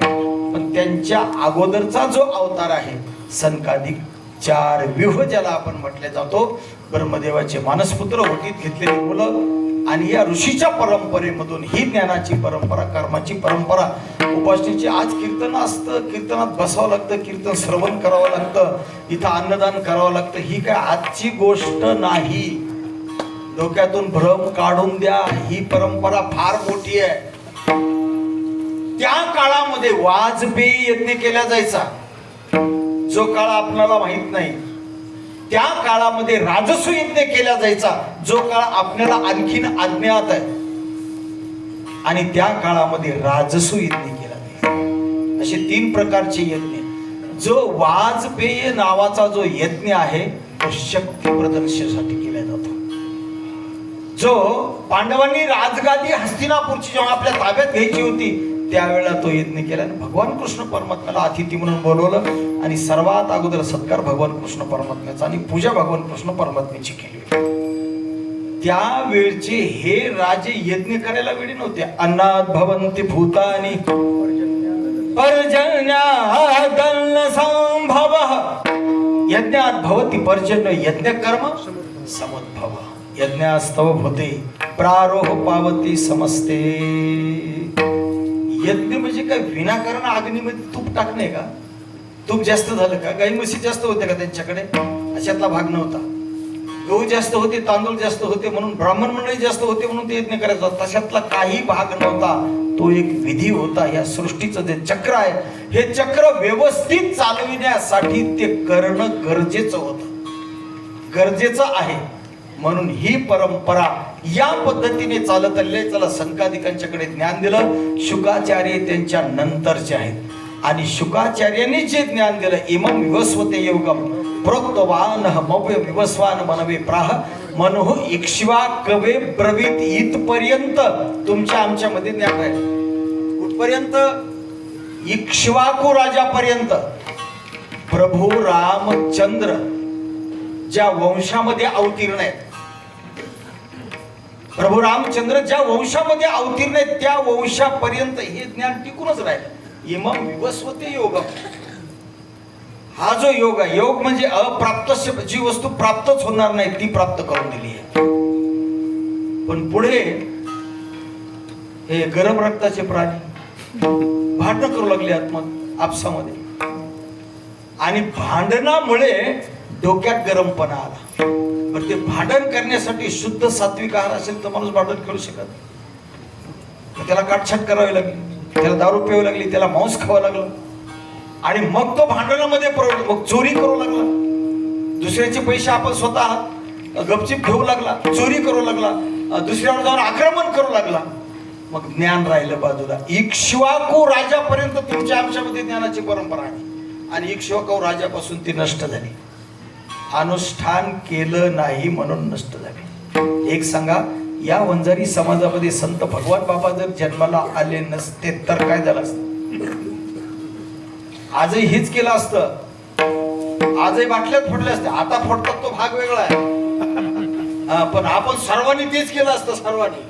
पण त्यांच्या अगोदरचा जो अवतार आहे सनकादिक 4 व्यूह ज्याला आपण म्हटले जातो, ब्रह्मदेवाचे मानसपुत्र, वटीत घेतलेली मुलं. आणि या ऋषीच्या परंपरेमधून ही ज्ञानाची परंपरा, कर्माची परंपरा, उपासनेची. आज कीर्तन असतं, कीर्तनात बसावं लागतं, कीर्तन श्रवण करावं लागतं, इथं अन्नदान करावं लागतं. ही काय आजची गोष्ट नाही. डोक्यातून भ्रम काढून द्या. ही परंपरा फार मोठी आहे. त्या काळामध्ये वाजपेयी यज्ञ केला जायचा, जो काळ आपल्याला माहित नाही. त्या काळामध्ये राजसू यज्ञ केला जायचा, जो काळ आपल्याला आणखीन अज्ञात आहे. आणि त्या काळामध्ये राजसू यज्ञ केला जायचा. असे 3 प्रकारचे यज्ञ. जो वाजपेय नावाचा जो यज्ञ आहे तो शक्ती प्रदर्शनासाठी केला जातो. जो पांडवांनी राजगादी हस्तिनापूरची जेव्हा आपल्या ताब्यात घ्यायची होती त्यावेळेला तो यज्ञ केला. भगवान कृष्ण परमात्म्याला अतिथी म्हणून बोलवलं आणि सर्वात अगोदर सत्कार भगवान कृष्ण परमात्म्याचा आणि पूजा भगवान कृष्ण परमात्म्याची केली. त्यावेळचे हे राजे यज्ञ करायला वेळी नव्हते. अन्नात भवन्ति भूतानि पर्जन्यादन्न संभवः. यज्ञात भवति पर्जन्य यज्ञ कर्म समुद्भव. यज्ञास्तव भूते प्रारोह पावती समस्ते. यज्ञ म्हणजे काय विनाकारण अग्नीमध्ये तूप टाकणे का? तूप जास्त झालं का? गाई म्हशी जास्त होते का त्यांच्याकडे? अशातला भाग नव्हता. गहू जास्त होते, तांदूळ जास्त होते म्हणून, ब्राह्मण मंडळी जास्त होते म्हणून ते यज्ञ करायचा, तशातला काही भाग नव्हता. तो एक विधी होता. या सृष्टीचं जे चक्र आहे, हे चक्र व्यवस्थित चालविण्यासाठी ते करणं गरजेचं होतं, गरजेचं आहे. म्हणून ही परंपरा या पद्धतीने चालत आलेली आहे. चला, संकादिकांच्याकडे ज्ञान दिलं. शुकाचार्य त्यांच्या नंतरचे आहेत आणि शुकाचार्यांनी जे ज्ञान दिलं, इमं विवस्वते योगम प्रोक्तवान मव्य विवस्वान मनवे प्राह मनोह इक्ष्वा कवे ब्रवीत. इथपर्यंत तुमच्या आमच्यामध्ये ज्ञान आहे. कुठपर्यंत? इक्ष्वाकू राजापर्यंत. प्रभू रामचंद्र ज्या वंशामध्ये अवतीर्ण आहेत, प्रभू रामचंद्र ज्या वंशामध्ये अवतीर्ण आहेत, त्या वंशापर्यंत हे ज्ञान टिकूनच राहिलं. इमं विवस्वते योगम. हा जो योग आहे, योग म्हणजे अप्राप्त, जी वस्तू प्राप्तच होणार नाही ती प्राप्त करून दिली आहे. पण पुढे हे गरम रक्ताचे प्राणी भांडण करू लागले आपसामध्ये आणि भांडणामुळे डोक्यात गरमपणा आला. पण ते भांडण करण्यासाठी शुद्ध सात्विक आहार असेल तर माणूस भांडण करू शकत. त्याला काटछाट करावी लागली, त्याला दारू प्यावी लागली, त्याला मांस खावं लागलं आणि मग तो भांडणामध्ये पडला. मग चोरी करू लागला, दुसऱ्याचे पैसे आपण स्वतः गपचिप घेऊ लागला, चोरी करू लागला, दुसऱ्यावर जाऊन आक्रमण करू लागला. मग ज्ञान राहिलं बाजूला. इक्ष्वाकू राजापर्यंत तुमच्या आमच्यामध्ये ज्ञानाची परंपरा आहे आणि इक्ष्वाकू राजापासून ती नष्ट झाली. अनुष्ठान केलं नाही म्हणून नष्ट झाली. एक सांगा, या वंजारी समाजामध्ये संत भगवान बाबा जर जन्माला आले नसते तर काय झालं असतं? आजही हेच केलं असतं, आजही बाटल्यात फोडले असते. आता फोडतात तो भाग वेगळा आहे, पण आपण सर्वांनी तेच केलं असतं. सर्वांनी.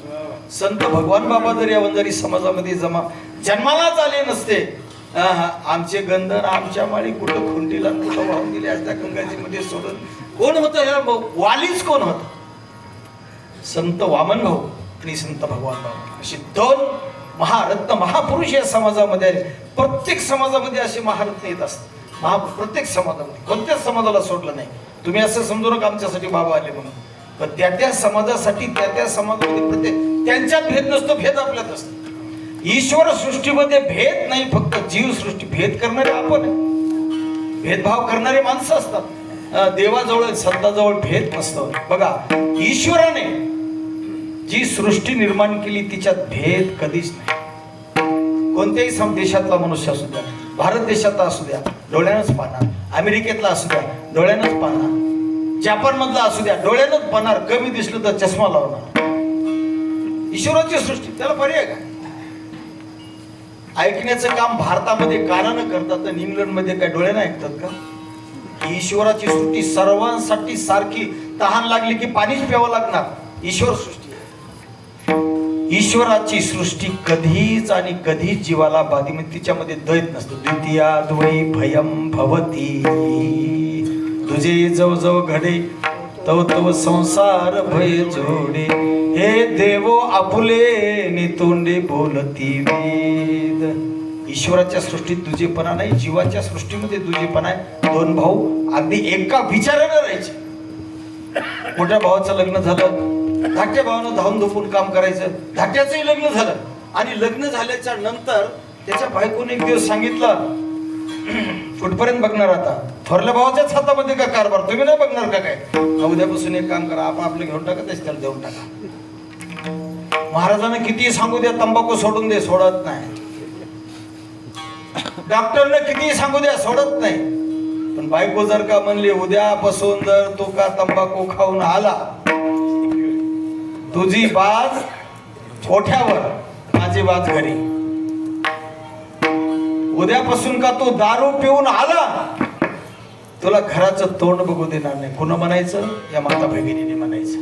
संत भगवान बाबा जर या वंजारी समाजामध्ये जन्मालाच आले नसते, आमचे गंधन आमच्या माळी कुठं खुंटीला कुठं वाहून दिले असत्या गंगाजी मध्ये सोडून. कोण होतं? वालीच कोण होत? संत वामन भाऊ आणि संत भगवान भाऊ असे दोन महारत्न महापुरुष या समाजामध्ये आले. प्रत्येक समाजामध्ये असे महारत्न येत असतात. प्रत्येक समाजामध्ये, कोणत्याच समाजाला सोडलं नाही. तुम्ही असं समजू नका आमच्यासाठी बाबा आले म्हणून. पण त्या समाजासाठी त्या समाजामध्ये प्रत्येक त्यांच्यात भेद नसतो, भेद आपल्यात असतो. ईश्वर सृष्टीमध्ये भेद नाही, फक्त जीव सृष्टी. भेद करणारे आपण आहे, भेदभाव करणारे माणसं असतात. देवाजवळ संताजवळ भेद नसतो. बघा, ईश्वराने जी सृष्टी निर्माण केली तिच्यात भेद कधीच नाही. कोणत्याही देशातला मनुष्य असू द्या, भारत देशातला असू द्या, डोळ्यानंच पाहणार. अमेरिकेतला असू द्या, डोळ्यानंच पाहणार. जापान मधला असू द्या, डोळ्यानंच पाहणार. कमी दिसलं तर चष्मा लावणार. ईश्वराची सृष्टी, त्याला पर्याय का? ऐकण्याचं काम भारतामध्ये कानानं करतात आणि इंग्लंडमध्ये काय डोळ्यानं ऐकतात का? ईश्वराची सृष्टी सर्वांसाठी सारखी. तहान लागली की पाणीच प्यावं लागणार. ईश्वर सृष्टी. ईश्वराची सृष्टी कधीच आणि कधीच जीवाला बाधी, म्हणजे तिच्यामध्ये द्वैत नसतो. द्वितीया द्वै भयम भवती. तुझे जव जव घडे तव तव संसार भय जोडे. हे देवो आपुले नितोंडे बोलती वेद. ईश्वराच्या सृष्टीत दुजेपणा नाही, जीवाच्या सृष्टीमध्ये दुजेपणा आहे. दोन भाऊ अगदी एका विचारानं राहायचे. मोठ्या भावाचं लग्न झालं, धाकट्या भावानं धावून धुपून काम करायचं. धाकट्याचंही लग्न झालं आणि लग्न झाल्याच्या नंतर त्याच्या बायकोने एक दिवस सांगितलं, कुठपर्यंत बघणार आता? थोरल्या भावाच्याच हातामध्ये का कारभार, तुम्ही नाही बघणार का काय? उद्यापासून एक काम करा, आपण आपलं घेऊन टाका, त्याला देऊन टाका. महाराजांना किती सांगू द्या तंबाखू सोडून दे, सोडत नाही. डॉक्टरने किती सांगू द्या, सोडत नाही. पण बायको जर का म्हणली उद्यापासून जर तो का तंबाखू खाऊन आला, तुझी बाज कोठ्यावर, माझी बाज घरी. उद्यापासून का तो दारू पिऊन आला, तुला घराचं तोंड बघू देणार नाही. कुणा म्हणायचं? या माता भगिनीने म्हणायचं.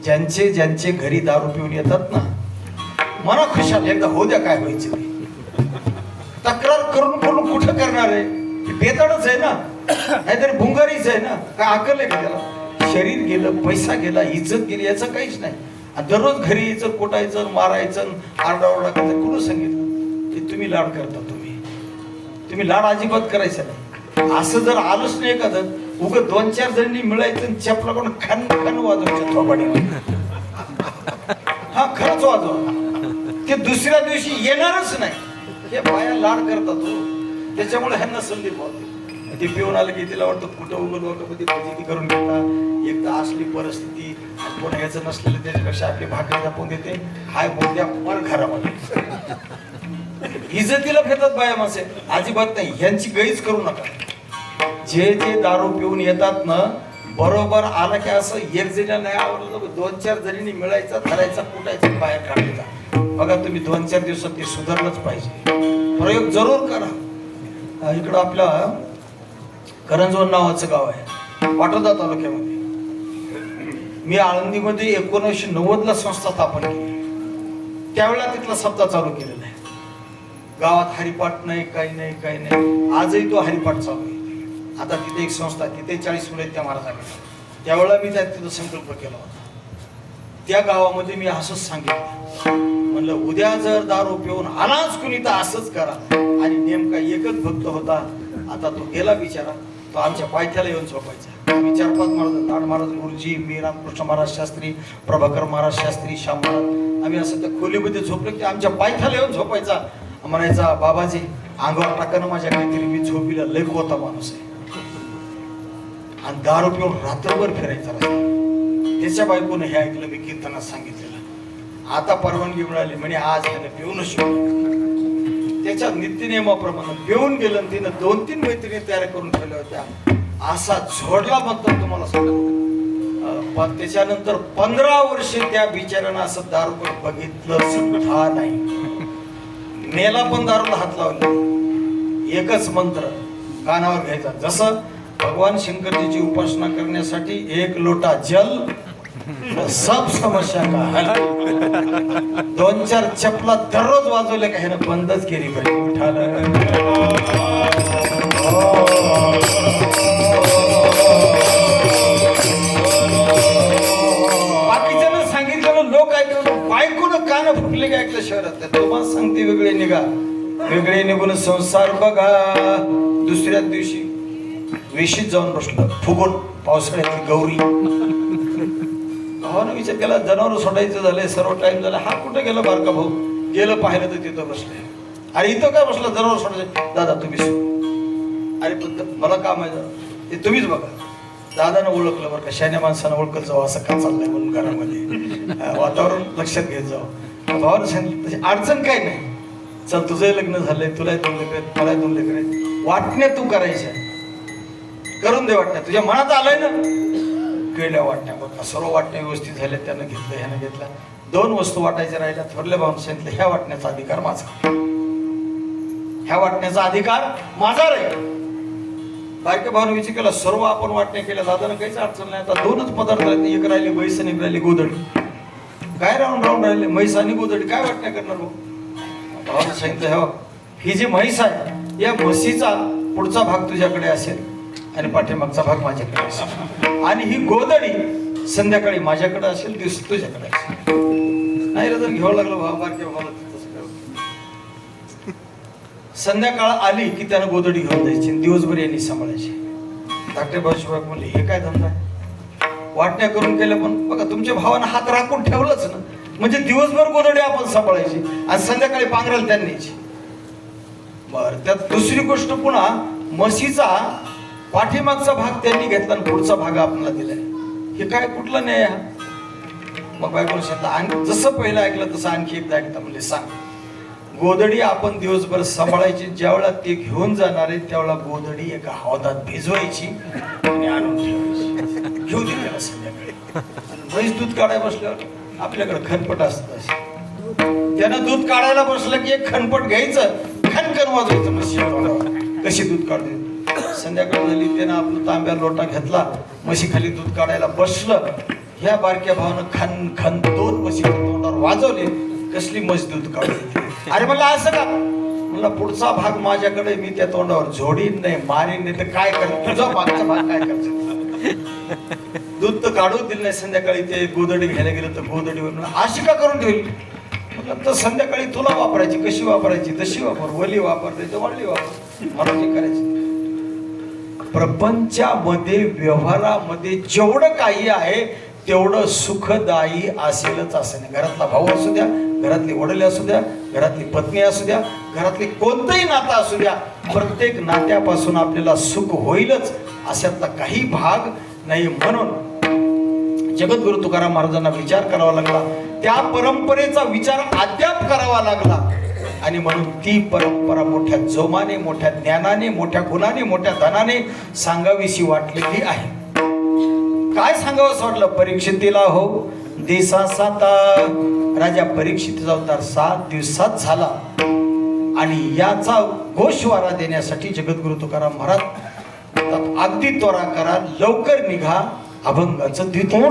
ज्यांचे ज्यांचे घरी दारू पिऊन येतात ना, मना खुशाल एकदा होऊ द्या काय व्हायचं ते. तक्रार करून करून कुठं करणार आहे? हे बेताडच आहे ना, नाहीतरी भुंगारीच आहे ना. काय अकल आहे का त्याला? शरीर गेलं, पैसा गेला, इज्जत गेली, याचं काहीच नाही. आणि दररोज घरी यायचं, कोटायचं, मारायचं, आरडाओरडा करायचं. कुठं सांगितलं ते? तुम्ही लाड करता. तुम्ही लाड अजिबात करायचं नाही. असं जर आलंच नाही एखादं, उगं 2-4 जणांनी मिळायचं चपला करून खन खन वाजवायचं थोबाडी. हा खरंच वाजवा. ते दुसऱ्या दिवशी येणारच नाही. हे बाया लाड करतात हो, त्याच्यामुळे ह्यांना संधी पावते. ते पिऊन आलं की तिला वाटतं कुठं उघड लोकांमध्ये फजिती करून घेता. एकदा असली परिस्थिती आणि कोण ह्याचं नसलेलं त्याच्यापेक्षा आपली भाकरी दाखवून देते. हाय बोलत्या पर घरामध्ये इज्जतीला फिरतात बाया माणसे. अजिबात नाही, ह्यांची गैज करू नका. जे जे दारू पिऊन येतात ना, बरोबर आला की असं एक जण नाही आवडलं, 2-4 जणींनी मिळायचा, धरायचा, कुटायचा, बाहेर काढायचा. बघा तुम्ही 2-4 दिवसात ते सुधारलंच पाहिजे. प्रयोग जरूर करा. इकडं आपला करंजवण नावाचं गाव आहे, पाटोदा तालुक्यामध्ये. मी आळंदीमध्ये 1990ला संस्था स्थापन केली. त्यावेळेला तिथला सप्ताह चालू केलेला आहे. गावात हरिपाठ नाही, काही नाही, काही नाही. आजही तो हरिपाठ चालू आहे. आता तिथे एक संस्था, तिथे 40 मुलं आहेत त्या महाराजांकडे. त्यावेळेला मी तिथं संकल्प केला होता. त्या गावामध्ये मी असंच सांगितलं, म्हणलं उद्या जर दारू पिऊन आलाच कुणी तर असंच करा. आणि नेमका एकच भक्त होता, आता तो गेला बिचारा. तो आमच्या पायथ्याला येऊन झोपायचा. आम्ही 4-5 महाराज, ताड महाराज गुरुजी, मी रामकृष्ण महाराज शास्त्री, प्रभाकर महाराज शास्त्री, श्याम महाराज, आम्ही असं त्या खोलीमध्ये झोपलो की आमच्या पायथ्याला येऊन झोपायचा. म्हणायचा, बाबाजी अंगावर टाकानं माझ्या काहीतरी, मी झोपीला लय होता माणूस आहे. आणि दारू पिऊन रात्रभर फिरायचा. त्याच्या बायकोनं हे ऐकलं, मी कीर्तनात सांगितलेलं. आता परवानगी मिळाली, म्हणे आज ह्यानं पिऊन शिकलो. त्याच्या नित्यनियमाप्रमाणे पिऊन गेलं. तिनं 2-3 मैत्रिणी तयार करून ठेवल्या होत्या. असा झोडला म्हणतो तुम्हाला सांगतो. पण त्याच्यानंतर 15 वर्षे त्या बिचाऱ्यानं असं दारू पण बघितलं सुद्धा नाही. मेला पण दारूला हात लावले. एकच मंत्र कानावर घ्यायचा. जसं भगवान शंकरजीची उपासना करण्यासाठी 1 लोटा जल, सब समस्या का हल. 2-4 चपला दररोज वाजवल्या का ह्यानं बंदच केली पाहिजे. बाकीच्यानं सांगितलं लोक ऐकलं, बायकोनं कान फुटले का ऐकलं शहरात. तुम्हाला सांगते वेगळे निघा, वेगळे निघून संसार बघा. दुसऱ्या दिवशी वेशीत जाऊन बसलं, फुगून पावसाळ्यातली गौरी. भावानं विचार केला, जनावर सोडायचं झालंय, सर्व टाइम झाला, हा कुठं गेला बारका भाऊ? गेलं पाहिलं तर तिथं बसले. अरे इथं काय बसलं, जनावर सोडायचं? दादा तुम्ही सोड. अरे पण मला काम आहे दादा, ते तुम्हीच बघा. दादानं ओळखलं बरं का, शान्या माणसानं ओळखत जावं असं का चाललंय म्हणून घरामध्ये. वातावरण लक्षात घेत जावं. भावानं सांगितलं तशी अडचण काय नाही, चल तुझंही लग्न झालंय, तुलाही 2 लेकर आहेत, मलाही 2 लेकर आहेत, वाटण्या तू करायच्या करून दे. वाटण्या तुझ्या मनात आलंय ना, केल्या वाटण्या. बघा सर्व वाटण्या व्यवस्थित झाल्या. त्यानं घेतलं, ह्यानं घेतला. 2 वस्तू वाटायच्या राहिल्या. थोरल्या भावानं सांगितलं, ह्या वाटण्याचा अधिकार माझा, ह्या वाटण्याचा अधिकार माझा राहील. बारक्या भावानं विचार केला, सर्व आपण वाटण्या केल्या, दादानं काहीच अडचण नाही. आता 2च पदार्थ राहिले, एक राहिले म्हैस आणि एक राहिली गोधडी. काय राहून राहिले, म्हैस आणि गोधडी, काय वाटण्या करणार भाऊ? भावानं सांगितलं, हो ही जी म्हैस आहे, या म्हशीचा पुढचा भाग तुझ्याकडे असेल आणि पाठीमागचा भाग माझ्याकडे असेल. आणि ही गोधडी संध्याकाळी माझ्याकडे असेल, दिवस तुझ्याकडे असेल. नाही रे, जर घ्यावं लागलं भावा बारक्या भावाला. संध्याकाळ आली की त्यानं गोधडी घेऊन जायची, दिवसभर यांनी सांभाळायची. धाकटे भाऊ म्हणले, हे काय धंदा आहे? वाटण्या करून केल्या, पण बघा तुमच्या भावानं हात राखून ठेवलंच ना, म्हणजे दिवसभर गोधडी आपण सांभाळायची आणि संध्याकाळी पांघरायला त्यांनी न्यायची. बरं, त्यात दुसरी गोष्ट, पुन्हा म्हशीचा पाठीमागचा भाग त्यांनी घेतला आणि पुढचा भाग आपल्याला दिलाय. हे काय कुठलं नाही? मग बायकोनं सांगितलं, आणि जसं पहिलं ऐकलं तसं आणखी एकदा ऐकता. म्हणजे सांग, गोधडी आपण दिवसभर सांभाळायची, ज्यावेळेला ते घेऊन जाणार आहे त्यावेळेला गोधडी एका हौदात भिजवायची आणि आणून ठेवायची. घेऊ दे त्याला संध्याकाळी. म्हैस दूध काढायला बसल्यावर आपल्याकडे खनपट असत असे, त्यानं दूध काढायला बसलं की एक खनपट घ्यायचं, खनखन वाजवायचं म्हशी कशी दूध काढते. संध्याकाळ झाली, त्यानं आपलं तांब्या लोटा घेतला, म्हशी खाली दूध काढायला बसलं ह्या बारक्या भावानं खन खन 2 बशी तोंडावर वाजवले. कसली मजबूत काढली. अरे म्हणलं असं का? म्हणलं पुढचा भाग माझ्याकडे, मी त्या तोंडावर झोडीन नाही, मारीन नाही, तर काय कर, तुझा मागचा भाग काय करायचं? दूध तर काढू दिलं नाही. संध्याकाळी ते गोदडी घ्यायला गेलं तर गोदडीवर अशी का करून ठेवली? म्हणलं तर संध्याकाळी तुला वापरायची, कशी वापरायची तशी वापर, वली वापर नाही तर वळली वापर, मला जे करायची. प्रपंचामध्ये व्यवहारामध्ये जेवढं काही आहे तेवढं सुखदायी असेलच असं नाही. घरातला भाऊ असू द्या, घरातली वडील असू द्या, घरातली पत्नी असू द्या, घरातली कोणतंही नातं असू द्या, प्रत्येक नात्यापासून आपल्याला सुख होईलच अशातला काही भाग नाही. म्हणून जगद्गुरु तुकाराम महाराजांना विचार करावा लागला, त्या परंपरेचा विचार अद्याप करावा लागला. आणि म्हणून ती परंपरा मोठ्या जोमाने, मोठ्या ज्ञानाने, मोठ्या गुणाने, मोठ्या धनाने सांगावीशी वाटलेली आहे. काय सांगावं असं वाटलं? परीक्षितीला हो दिसा साता. राजा परीक्षितीचा अवतार 7 दिवसात झाला. आणि याचा गोषवारा देण्यासाठी जगद्गुरु तुकाराम महाराज अगदी त्वरा करा, लवकर निघा, अभंगाचं द्वितीय.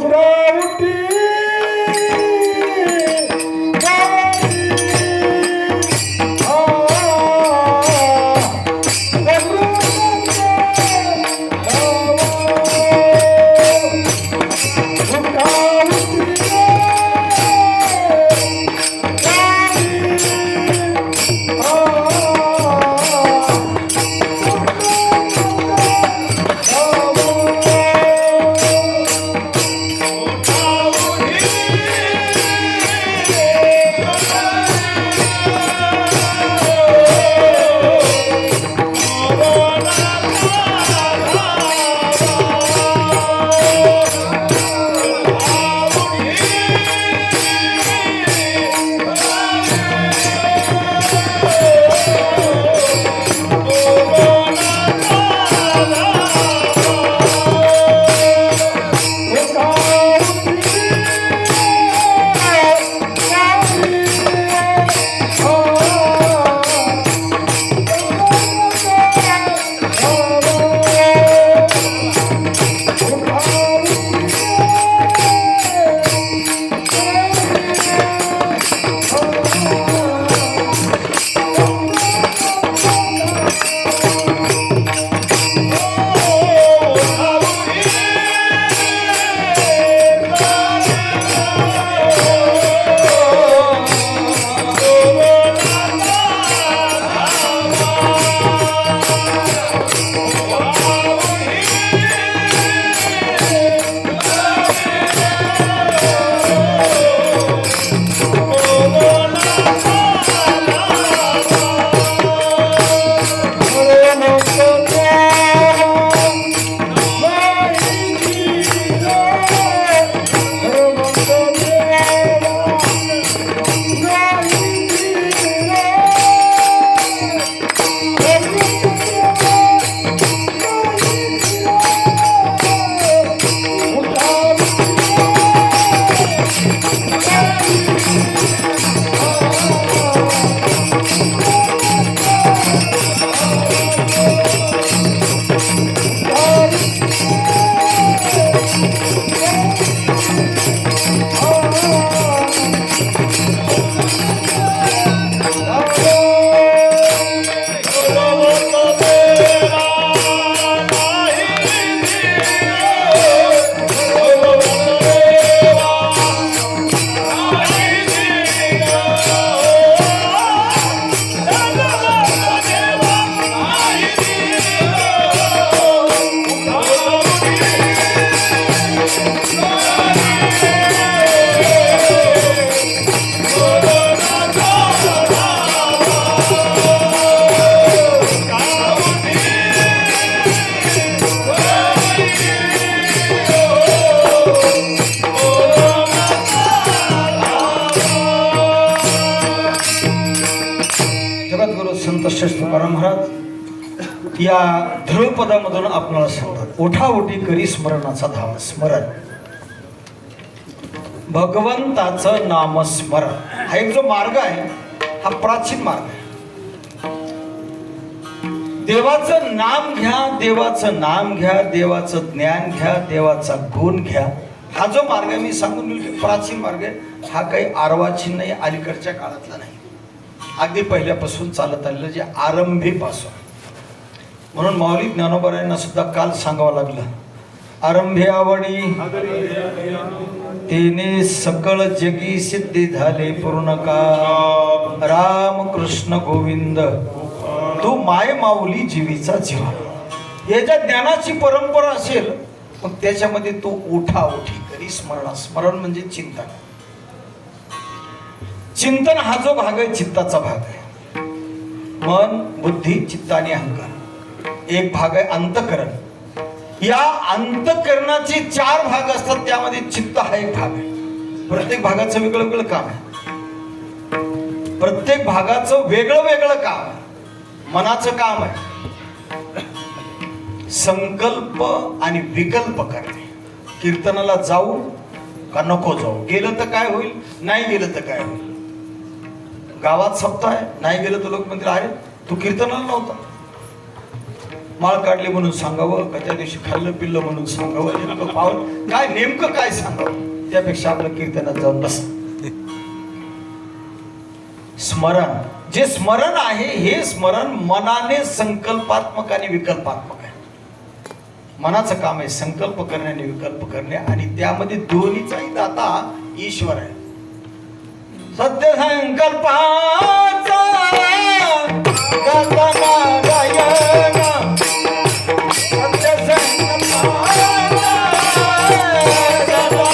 तुकाराम महाराज या ध्रुवपदामधून आपल्याला सांगतात, ओठाओठी करी स्मरणाचा धावा. स्मरण, भगवंताचं नामस्मरण हा एक जो मार्ग आहे, हा प्राचीन मार्ग आहे. देवाचं नाम घ्या, देवाचं नाम घ्या, देवाचं ज्ञान घ्या, देवाचा गुण घ्या, हा जो मार्ग आहे, मी सांगून दिलं की प्राचीन मार्ग आहे, हा काही आरवाचीन नाही, अलीकडच्या काळातला नाही, अगदी पहिल्यापासून चालत आलेलं, जे आरंभीपासून. म्हणून माऊली ज्ञानोबा सुद्धा काल सांगावं लागलं, आरंभे आवडी तेने सकळ जगी सिद्धी झाले पूर्ण का, राम कृष्ण गोविंद तू माय माऊली जीवीचा जीवा. हे ज्या ज्ञानाची परंपरा असेल, मग त्याच्यामध्ये तो उठा उठी करी स्मरण. स्मरण म्हणजे चिंतन. चिंतन हा जो भाग आहे, चित्ताचा भाग आहे. मन, बुद्धी, चित्त आणि अहंकार. एक भाग आहे अंतःकरण. या अंतःकरणाचे 4 भाग असतात, त्यामध्ये चित्त हा एक भाग आहे. प्रत्येक भागाचं वेगळं वेगळं काम आहे. प्रत्येक भागाचं वेगळं वेगळं काम आहे. मनाचं काम आहे संकल्प आणि विकल्प करणे. कीर्तनाला जाऊ का नको जाऊ, गेलं तर काय होईल, नाही गेलं तर काय होईल. गावात सप्ताह आहे, नाही गेलं तर लोक म्हणतील अरे तू कीर्तनाला नव्हता. माळ काढली म्हणून सांगावं का त्या दिवशी खाल्लं पिल्लं म्हणून सांगावं, नेमकं पाहून काय नेमकं काय सांगावं, त्यापेक्षा आपलं कीर्तनात जाऊन बस. स्मरण, जे स्मरण आहे हे स्मरण मनाने संकल्पात्मक आणि विकल्पात्मक आहे. मनाचं काम आहे संकल्प करणे आणि विकल्प करणे, आणि त्यामध्ये दोन्हीचाही दाता ईश्वर आहे. सत्य संकल्पाचा दाता नारायण, सत्य संकल्पाचा दाता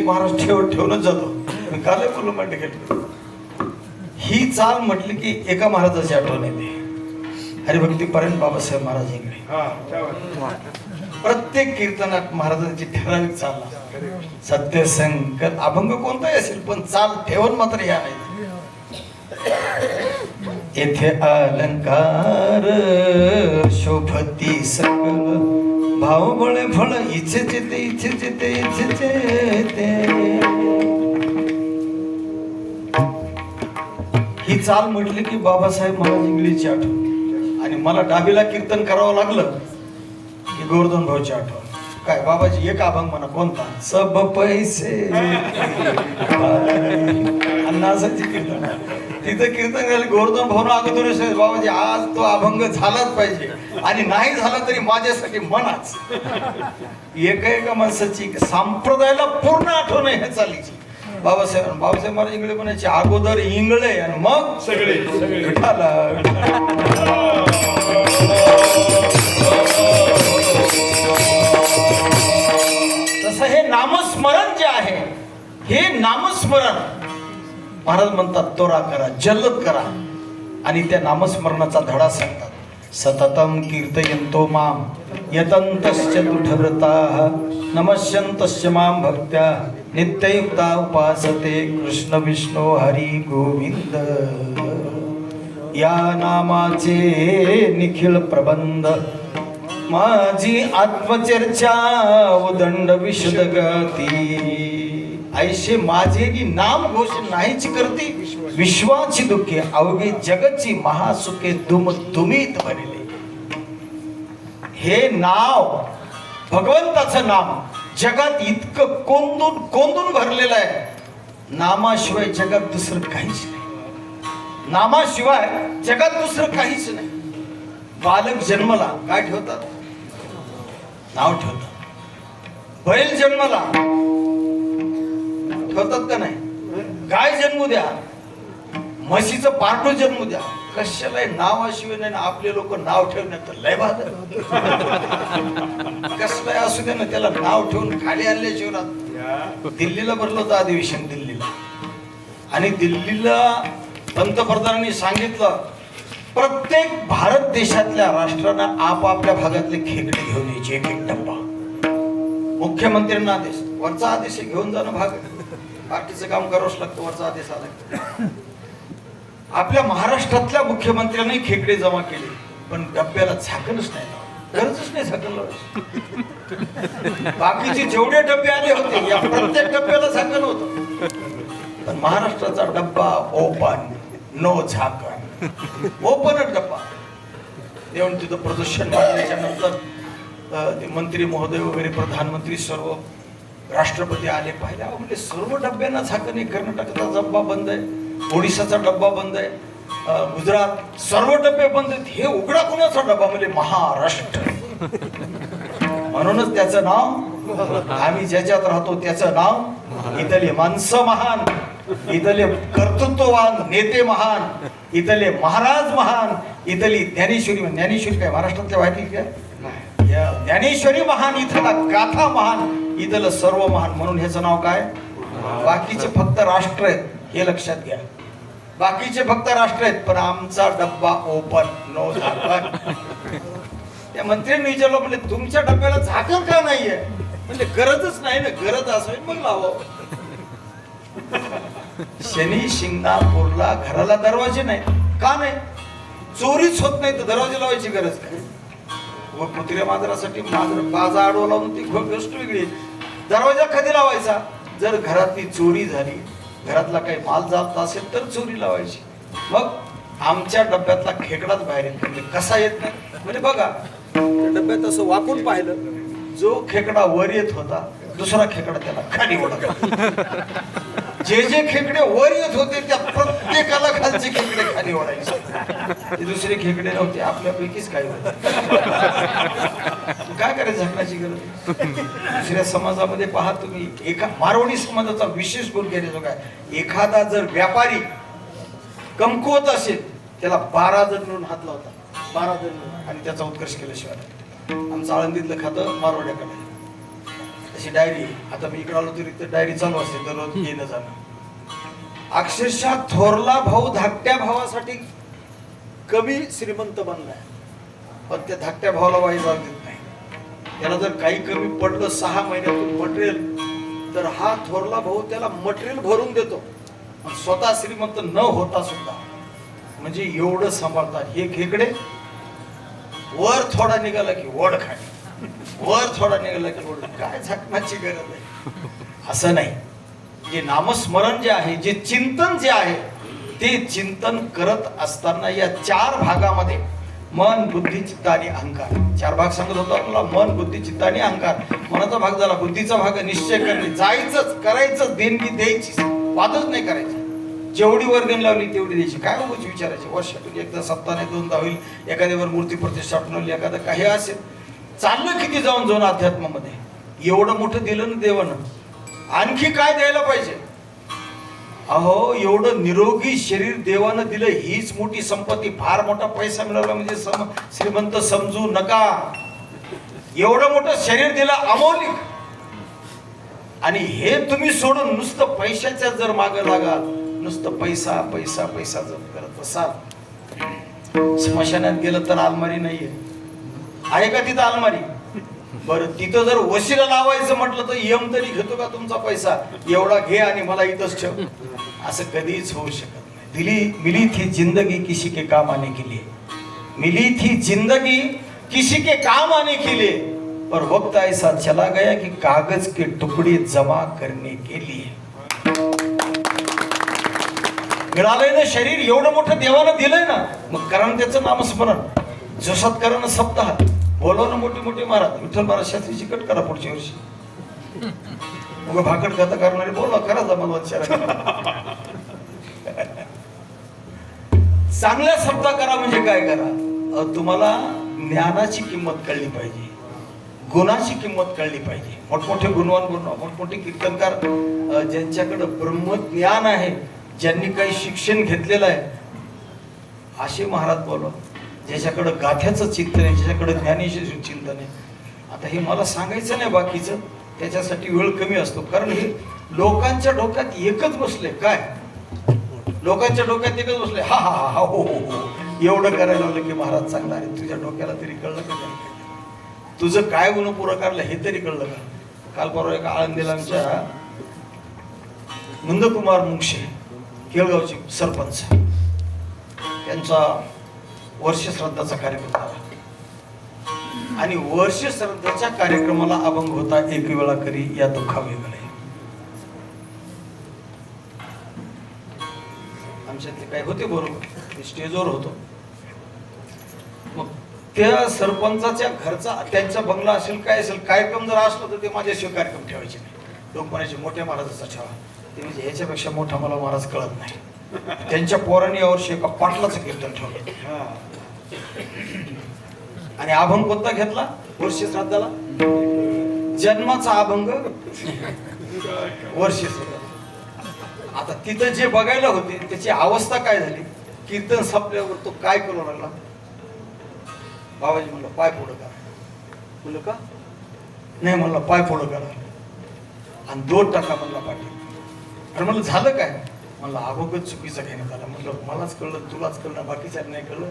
महाराज ठेवूनच जातो. मी काल बोललो म्हटलं, ही चाल म्हटली की एका महाराजाची आठवण येते, हरिभक्तीपर्यंत बाबासाहेब महाराज इंगळे. प्रत्येक कीर्तनात महाराजांची ठराविक चाल, सत्य संकल्प, अभंग कोणताही असेल पण चाल ठेवून मात्र या नाही. येथे अलंकार शोभती सकल, भाव बळे फळ इच्छे चिते इच्छे चिते इच्छे चिते. ही चाल म्हटली की बाबासाहेब महाराज इंगळेची आठवण, आणि मला डाबीला कीर्तन करावं लागलं की गोवर्धन भाऊची आठवण. काय बाबाजी एक अभंग म्हणा, कोणता, सब पैसे अन्नासाची कीर्तन. तिथं कीर्तन झालं, गोवर्धन भाऊन अगोदर बाबाजी आज तो अभंग झालाच पाहिजे, आणि नाही झाला तरी माझ्यासाठी मनाच. एका माणसाची संप्रदायाला पूर्ण आठवण आहे ह्या चालीची. बाबासाहेब महाराज इंगळे म्हणायचे, अगोदर इंगळे आणि मग सगळे. तसं हे नामस्मरण जे आहे, हे नामस्मरण महाराज म्हणतात त्वरा करा, जलद करा, आणि त्या नामस्मरणाचा धडा सांगतात. सततम कीर्तयन्तो माम यतन्तश्च तुठव्रताः नमस्यन्तश्च मां भक्त्या नित्ययुक्ता उपासते कृष्ण विष्णु हरी गोविंद. या नामाचे निखिल प्रबंध माझी आत्मचर्चा उदंड विशुद्ध गती ऐशे माझे की नाम घोष नाहीच करती विश्वाची दुःखे अवघी जगची महासुखे दुम दुमीत भरले. हे नाव भगवंताचं नाम जगात इतकं कोंदून कोंदून भरलेलं आहे. नामाशिवाय जगात दुसरं काहीच नाही. नामाशिवाय जगात दुसरं काहीच नाही. बालक जन्मला काय ठेवतात? नाव ठेवतात. बैल जन्मला ठेवतात का नाही? गाय जन्मू द्या, म्हशीचं पारडू जन्मू द्या, कशाला नावाशिवाय नाही. आपले लोक नाव ठेवण्यात लय बहादर. कसलाय असू दे ना, त्याला नाव ठेवून खाली आणल्याशिवाय. दिल्लीला भरलं होतं अधिवेशन दिल्लीला, आणि दिल्लीला पंतप्रधानांनी सांगितलं प्रत्येक भारत देशातल्या राष्ट्रांना आपापल्या भागातले खेकडे घेऊन यायचे, एक एक डब्बा. मुख्यमंत्र्यांना आदेश, वरचा आदेश घेऊन जाणं भाग, बाकीचं काम करावंच लागतं. वरचा आदेश आला. आपल्या महाराष्ट्रातल्या मुख्यमंत्र्यांनी खेकडे जमा केले, पण डब्याला झाकणच नाही, गरजच नाही झाकण लावायची. बाकीचे जेवढे डबे आले होते या प्रत्येक डब्याला झाकण होतं, पण महाराष्ट्राचा डब्बा ओपन, नो झाकण, ओपनच डब्बा. येऊन तिथं प्रदर्शन मांडल्याच्या नंतर ते मंत्री महोदय वगैरे, प्रधानमंत्री, सर्व राष्ट्रपती आले. पाहिल्या म्हणजे सर्व डब्यांना झाकण आहे. कर्नाटकाचा डब्बा बंद आहे, ओडिशाचा डब्बा बंद आहे, गुजरात सर्व डबे बंद आहेत. हे उघडा कोणाचा डब्बा? म्हणजे महाराष्ट्र. म्हणूनच त्याचं नाव, आम्ही ज्याच्यात राहतो त्याचं नाव, इथले माणसं महान, इथले कर्तृत्ववान नेते महान, इथले महाराज महान, इथली ज्ञानेश्वरी. ज्ञानेश्वरी काय महाराष्ट्रातल्या वाईट काय? ज्ञानेश्वरी महान, इथला गाथा महान, इथलं सर्व महान. म्हणून ह्याचं नाव काय? बाकीचे फक्त राष्ट्र आहेत, हे लक्षात घ्या. बाकीचे फक्त राष्ट्र आहेत, पण आमचा डब्बा ओपन, नो झाकण. त्या मंत्र्यांनी विचारलं, म्हणजे तुमच्या डब्याला झाकण का नाहीये? म्हणजे गरजच नाही ना. गरज असेल मग लावावं. शनी शिंगणापूरला घराला दरवाजे नाही का? नाही, चोरीच होत नाही तर दरवाजे लावायची गरज काय? व कुत्र्या मांजरासाठी बाजा आडवा लावून ती गोष्ट वेगळी. दरवाजा कधी लावायचा? जर घरातली चोरी झाली, घरातला काही माल जात असेल तर चोरी लावायची. मग आमच्या डब्यातला खेकडाच बाहेर येत म्हणजे कसा येत नाही? म्हणजे बघा, त्या डब्यात असं वाकून पाहिलं, जो खेकडा वर येत होता दुसरा खेकडा त्याला खाली ओढायचा. जे जे खेकडे वर येत होते त्या प्रत्येकाला खालचे खेकडे खाली ओढायचे. ते दुसरे खेकडे नव्हते, आपल्यापैकीच काही होते. काय करायचं? झाकण्याची गरज. दुसऱ्या समाजामध्ये पहा तुम्ही, एका मारवाडी समाजाचा विशेष गुण केला काय, एखादा जर व्यापारी कमकुवत असेल त्याला 12 जण मिळून हात लावतात, 12 जण मिळून, आणि त्याचा उत्कर्ष केल्याशिवाय. आमचं आळंदीतलं खातं मारवाड्याकडे. तशी डायरी, आता मी इकडे आलो तरी डायरी चालू असते, दररोज येणं जाणं. अक्षरशः थोरला भाऊ धाकट्या भावासाठी कमी श्रीमंत बनलाय, पण त्या धाकट्या भावाला वाई जाऊ देत नाही. त्याला जर काही कमी पडलं 6 महिन्यातून मटेरियल, तर हा थोरला भाऊ त्याला मटेरियल भरून देतो, स्वतः श्रीमंत न होता सुद्धा. म्हणजे एवढं सांभाळतात हे खेकडे. वर थोडा निघाला की ओढ खाली, वर थोडा निघाला की ओढ. काय झाकण्याची गरज आहे? असं नाही. जे नामस्मरण जे आहे, जे चिंतन जे आहे, ते चिंतन करत असताना या 4 भागामध्ये मन, बुद्धी, चित्त आणि अहंकार, 4 भाग सांगत होतो आपल्याला. मन, बुद्धी, चित्त आणि अहंकार. मनाचा भाग झाला. बुद्धीचा भाग निश्चय करणे, जायचंच, करायचं, देणगी द्यायची, वादच नाही करायचं. जेवढी वर्गणी लावली तेवढी द्यायची. काय उगाच विचारायचे? वर्षातून एकदा, सप्ताहाने 2दा होईल, एखाद्यावर मूर्ती प्रतिष्ठा ठेवली, एखादं काही असेल. चाललं किती जाऊन जाऊन अध्यात्मामध्ये. एवढं मोठं दिलं ना देवानं, आणखी काय द्यायला पाहिजे? अहो, एवढं निरोगी शरीर देवानं दिलं, हीच मोठी संपत्ती. फार मोठा पैसा मिळवला म्हणजे श्रीमंत समजू नका. एवढं मोठं शरीर दिलं, अमौलिक. आणि हे तुम्ही सोडून नुसतं पैशाच्या जर मागं लागाल, नुसतं पैसा पैसा पैसा जर करत असाल, स्मशानात गेलं तर अलमारी नाहीये. आहे का तिथं अलमारी? बरं, तिथं जर वशिला लावायचं म्हटलं तर यम तरी घेतो का तुमचा पैसा? एवढा घे आणि मला इथंच ठेव. असं कधीच होऊ शकत नाही. मिली थी जिंदगी किसी के काम आने के लिए, मिली थी जिंदगी किसी के काम आने के लिए, पर वक्त ऐसा चला गया कि कागज के टुकड़े जमा करने के लिए. मिळालंय ना शरीर, एवढं मोठं देवानं दिलंय ना, मग करा ना त्याचं नामस्मरण. जोशात करा ना सप्ताह, बोलवा ना मोठे मोठे महाराज. विठ्ठल महाराज शास्त्रीची कट करा पुढच्या वर्षी. मग भाकड कथा करणारे बोलवा, करा जमा. चांगल्या शब्द करा म्हणजे काय करा, तुम्हाला ज्ञानाची किंमत कळली पाहिजे, गुणाची किंमत कळली पाहिजे. मोठमोठे गुणवान मोठमोठे कीर्तनकार ज्यांच्याकडे ब्रह्मज्ञान आहे, ज्यांनी काही शिक्षण घेतलेलं आहे, असे महाराज बोलवा. ज्याच्याकडे गाथ्याचं चिंतन आहे, ज्याच्याकडे ज्ञानेश्वर चिंतन आहे. आता हे मला सांगायचं नाही बाकीचं, त्याच्यासाठी वेळ कमी असतो. कारण हे लोकांच्या डोक्यात एकच बसले. काय लोकांच्या डोक्यात एकच बसले, हा हा हा हो हो हो, एवढं करायला लागलं की महाराज चांगला आहे. तुझ्या डोक्याला तरी कळलं का नाही, तुझं काय गुण पुरं काढलं हे तरी कळलं का? काल परवा एका आळंदीला आमच्या नंदकुमार मुंगशे, केळगावचे सरपंच, त्यांचा वर्ष श्राद्धाचा कार्यक्रम झाला. आणि वर्ष श्राद्धाच्या कार्यक्रमाला अभंग होता, एक वेळा करी या दुःखा वेगळे. आमच्यातले काय होते बरोबर, मी स्टेजवर होतो. मग त्या सरपंचाच्या घरचा त्यांचा बंगला असेल, काय असेल, कार्यक्रम जर असला तर ते माझ्याशिवाय कार्यक्रम ठेवायचे नाही. लोक म्हणायचे मोठ्या महाराजाचा ठेवा. ते म्हणजे ह्याच्यापेक्षा मोठा मला महाराज कळत नाही. त्यांच्या पोरांनी यावर्षी एका पाटलाचं कीर्तन ठेवलं. आणि अभंग कोणता घेतला वर्ष श्राद्धाला? जन्माचा अभंग वर्ष श्राद्ध. आता तिथं जे बघायला होते त्याची अवस्था काय झाली, कीर्तन संपल्यावर तो काय करू लागला, बाबाजी म्हणलं पाय पुढं करा. म्हणलं का नाही, म्हणलं पाय पुढं करा. आणि 2 टाका म्हणला पाठी. आणि म्हणलं झालं काय, म्हणलं अभोगत चुकीचं घेण्यात आला. म्हणलं मलाच कळलं, तुलाच कळलं, बाकीच्या नाही कळलं.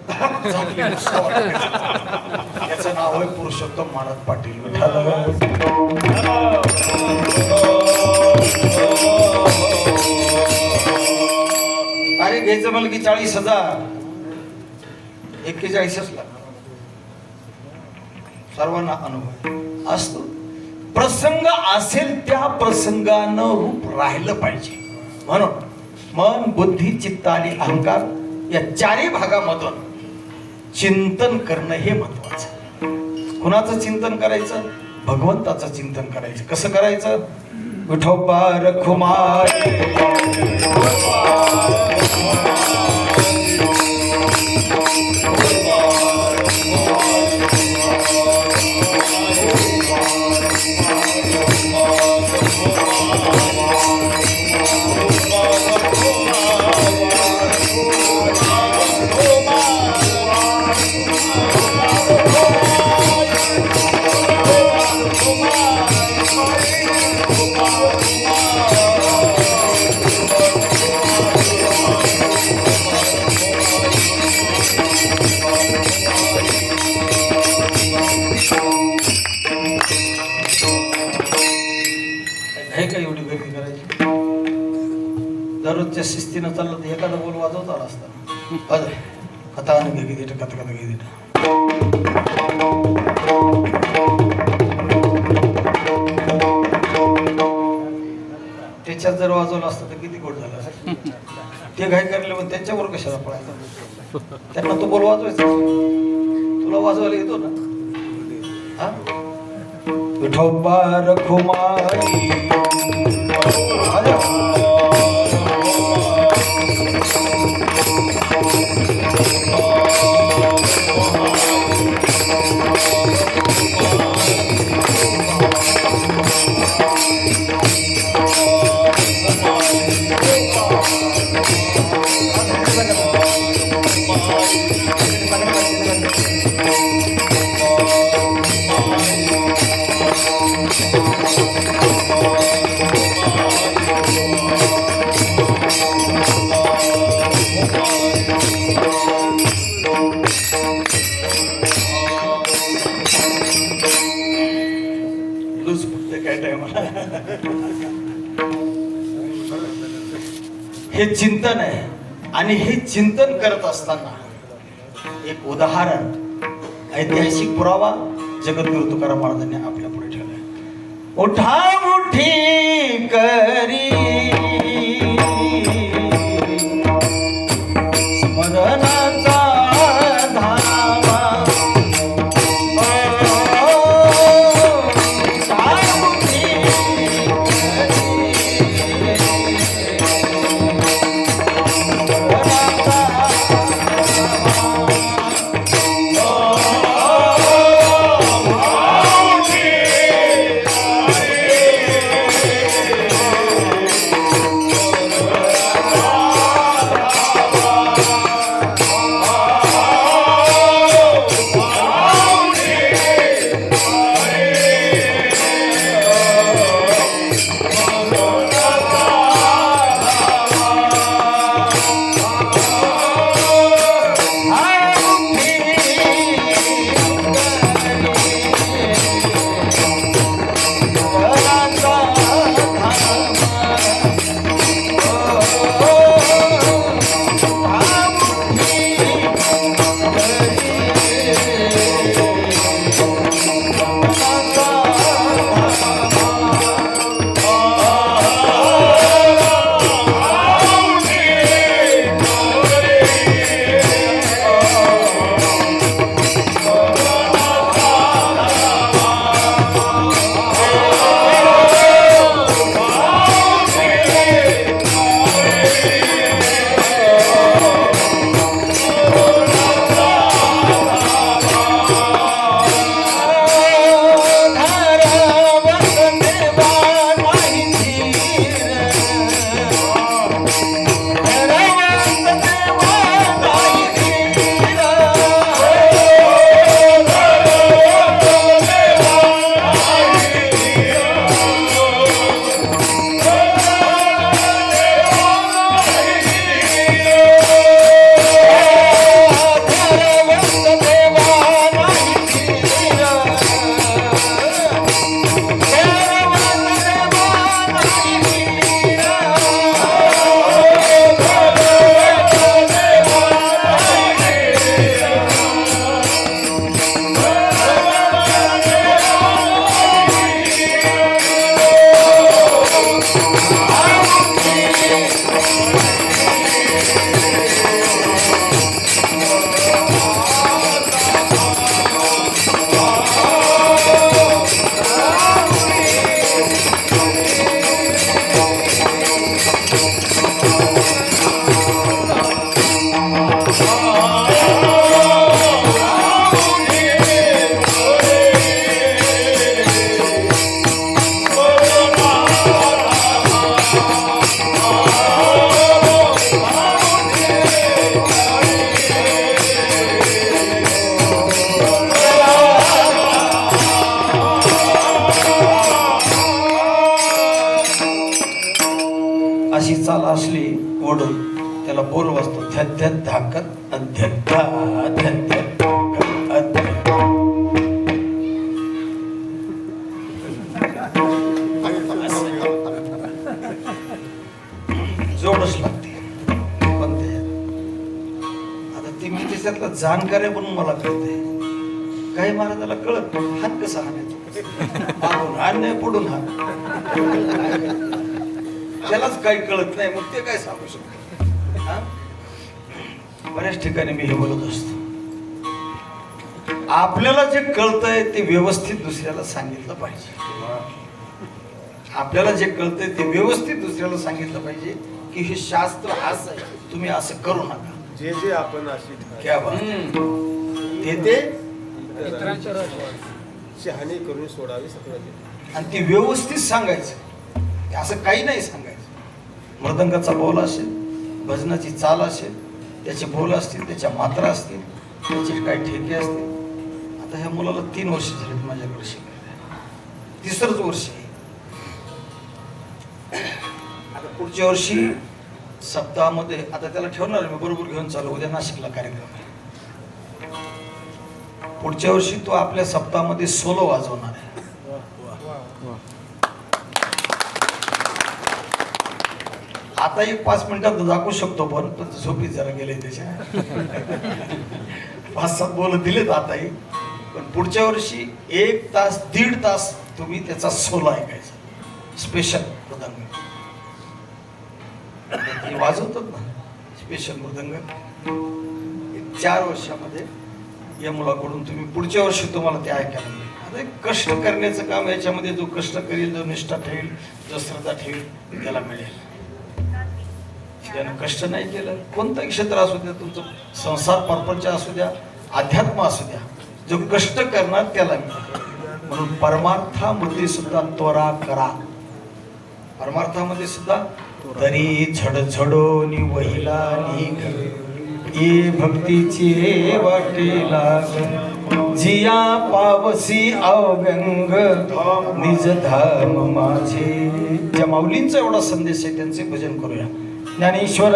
याचं नाव आहे पुरुषोत्तम महाराज पाटील. अरे घ्यायचं म्हणलं की 40,000, 41 लाख. सर्वांना अनुभव असतो. प्रसंग असेल त्या प्रसंगानं रूप राहिलं पाहिजे. म्हणून मन, बुद्धी, चित्त आणि अहंकार या 4 भागामधून चिंतन करणं हे महत्वाचं. कुणाचं चिंतन करायचं? भगवंताचं चिंतन करायचं. कसं करायचं? विठोबा रखुमाई, दररोजच्या शिस्तीनं चाललं तर एखादा बोल वाजवता आला असता. कथा घे कथा कथा घे. त्याच्यात जर वाजवलं असतं तर किती गोड झालं असतं. ते घाई करले पण त्यांच्यावर कशाला पळायचं? त्यांना तो बोल वाजवायचा. तुला वाजवायला येतो ना? हा, विठोबा रखुमाई. हे चिंतन आहे. आणि हे चिंतन करत असताना एक उदाहरण, ऐतिहासिक पुरावा जगद्गुरु तुकाराम महाराजांनी आपल्या पुढे ठेवलाय. उठा उठी करी स्मरणाचा धावा, उठा उठी अशी चाल असली ओढून त्याला बोल वाजतो ध्याध्यात धाकत अध्यक्ता अध्यक्ता जोडच लागते. पण ते आता ती मी त्याच्यातला जाणकार म्हणून मला कळते. काही महाराजाला कळत हात कसा हाणायचा, मागून हात नाही पुढून हात, त्यालाच काही कळत नाही, मग ते काय सांगू शकतो. बऱ्याच ठिकाणी मी हे बोलत असतो, आपल्याला जे कळतंय ते व्यवस्थित दुसऱ्याला सांगितलं पाहिजे. आपल्याला जे कळतंय ते व्यवस्थित दुसऱ्याला सांगितलं पाहिजे की हे शास्त्र असं आहे, तुम्ही असं करू नका. जे जे आपण अशी क्या बात. ते शहाणी करून सोडावी सगळं, आणि ती व्यवस्थित सांगायचं, असं काही नाही सांगायचं. मृदंगाचा बोल असेल, भजनाची चाल असेल, त्याचे बोल असतील, त्याच्या मात्रा असतील, त्याचे काही ठेके असतील. आता ह्या मुलाला 3 वर्ष झालीत माझ्याकडे शिकायला, 3रंच वर्ष आहे. आता पुढच्या वर्षी सप्ताहामध्ये आता त्याला ठेवणार आहे मी, बरोबर घेऊन चालू. उद्या नाशिकला कार्यक्रम आहे. पुढच्या वर्षी तो आपल्या सप्ताहामध्ये सोलो वाजवणार आहे. आता एक 5 मिनिटात दाखवू शकतो पण झोपी जरा गेले त्याच्या 5-7 बोल दिलेत आताही. पण पुढच्या वर्षी 1 तास 1.5 तास तुम्ही त्याचा सोलो ऐकायचा. स्पेशल मृदंग ते वाजवतात ना, स्पेशल मृदंग. 4 वर्षामध्ये या मुलाकडून तुम्ही पुढच्या वर्षी तुम्हाला ते ऐकायला मिळेल. आता एक कष्ट करण्याचं काम, याच्यामध्ये जो कष्ट करेल, जो निष्ठा ठेवेल, जो श्रद्धा ठेवेल त्याला मिळेल. ज्यानं कष्ट नाही केलं, कोणताही क्षेत्र असू द्या, तुमचं संसार परपंच असू द्या, अध्यात्म असू द्या, जो कष्ट करणार त्याला मिळेल. म्हणून परमार्थामध्ये सुद्धा त्वरा करा. परमार्थामध्ये सुद्धा तरी झडझडोनी वहिला निघ ये भक्तीची वाटे लाग जिया पावसी अव्यंग निज धाम माझे. ज्या माऊलींचा एवढा संदेश आहे त्यांचे भजन करूया. ज्ञानेश्वर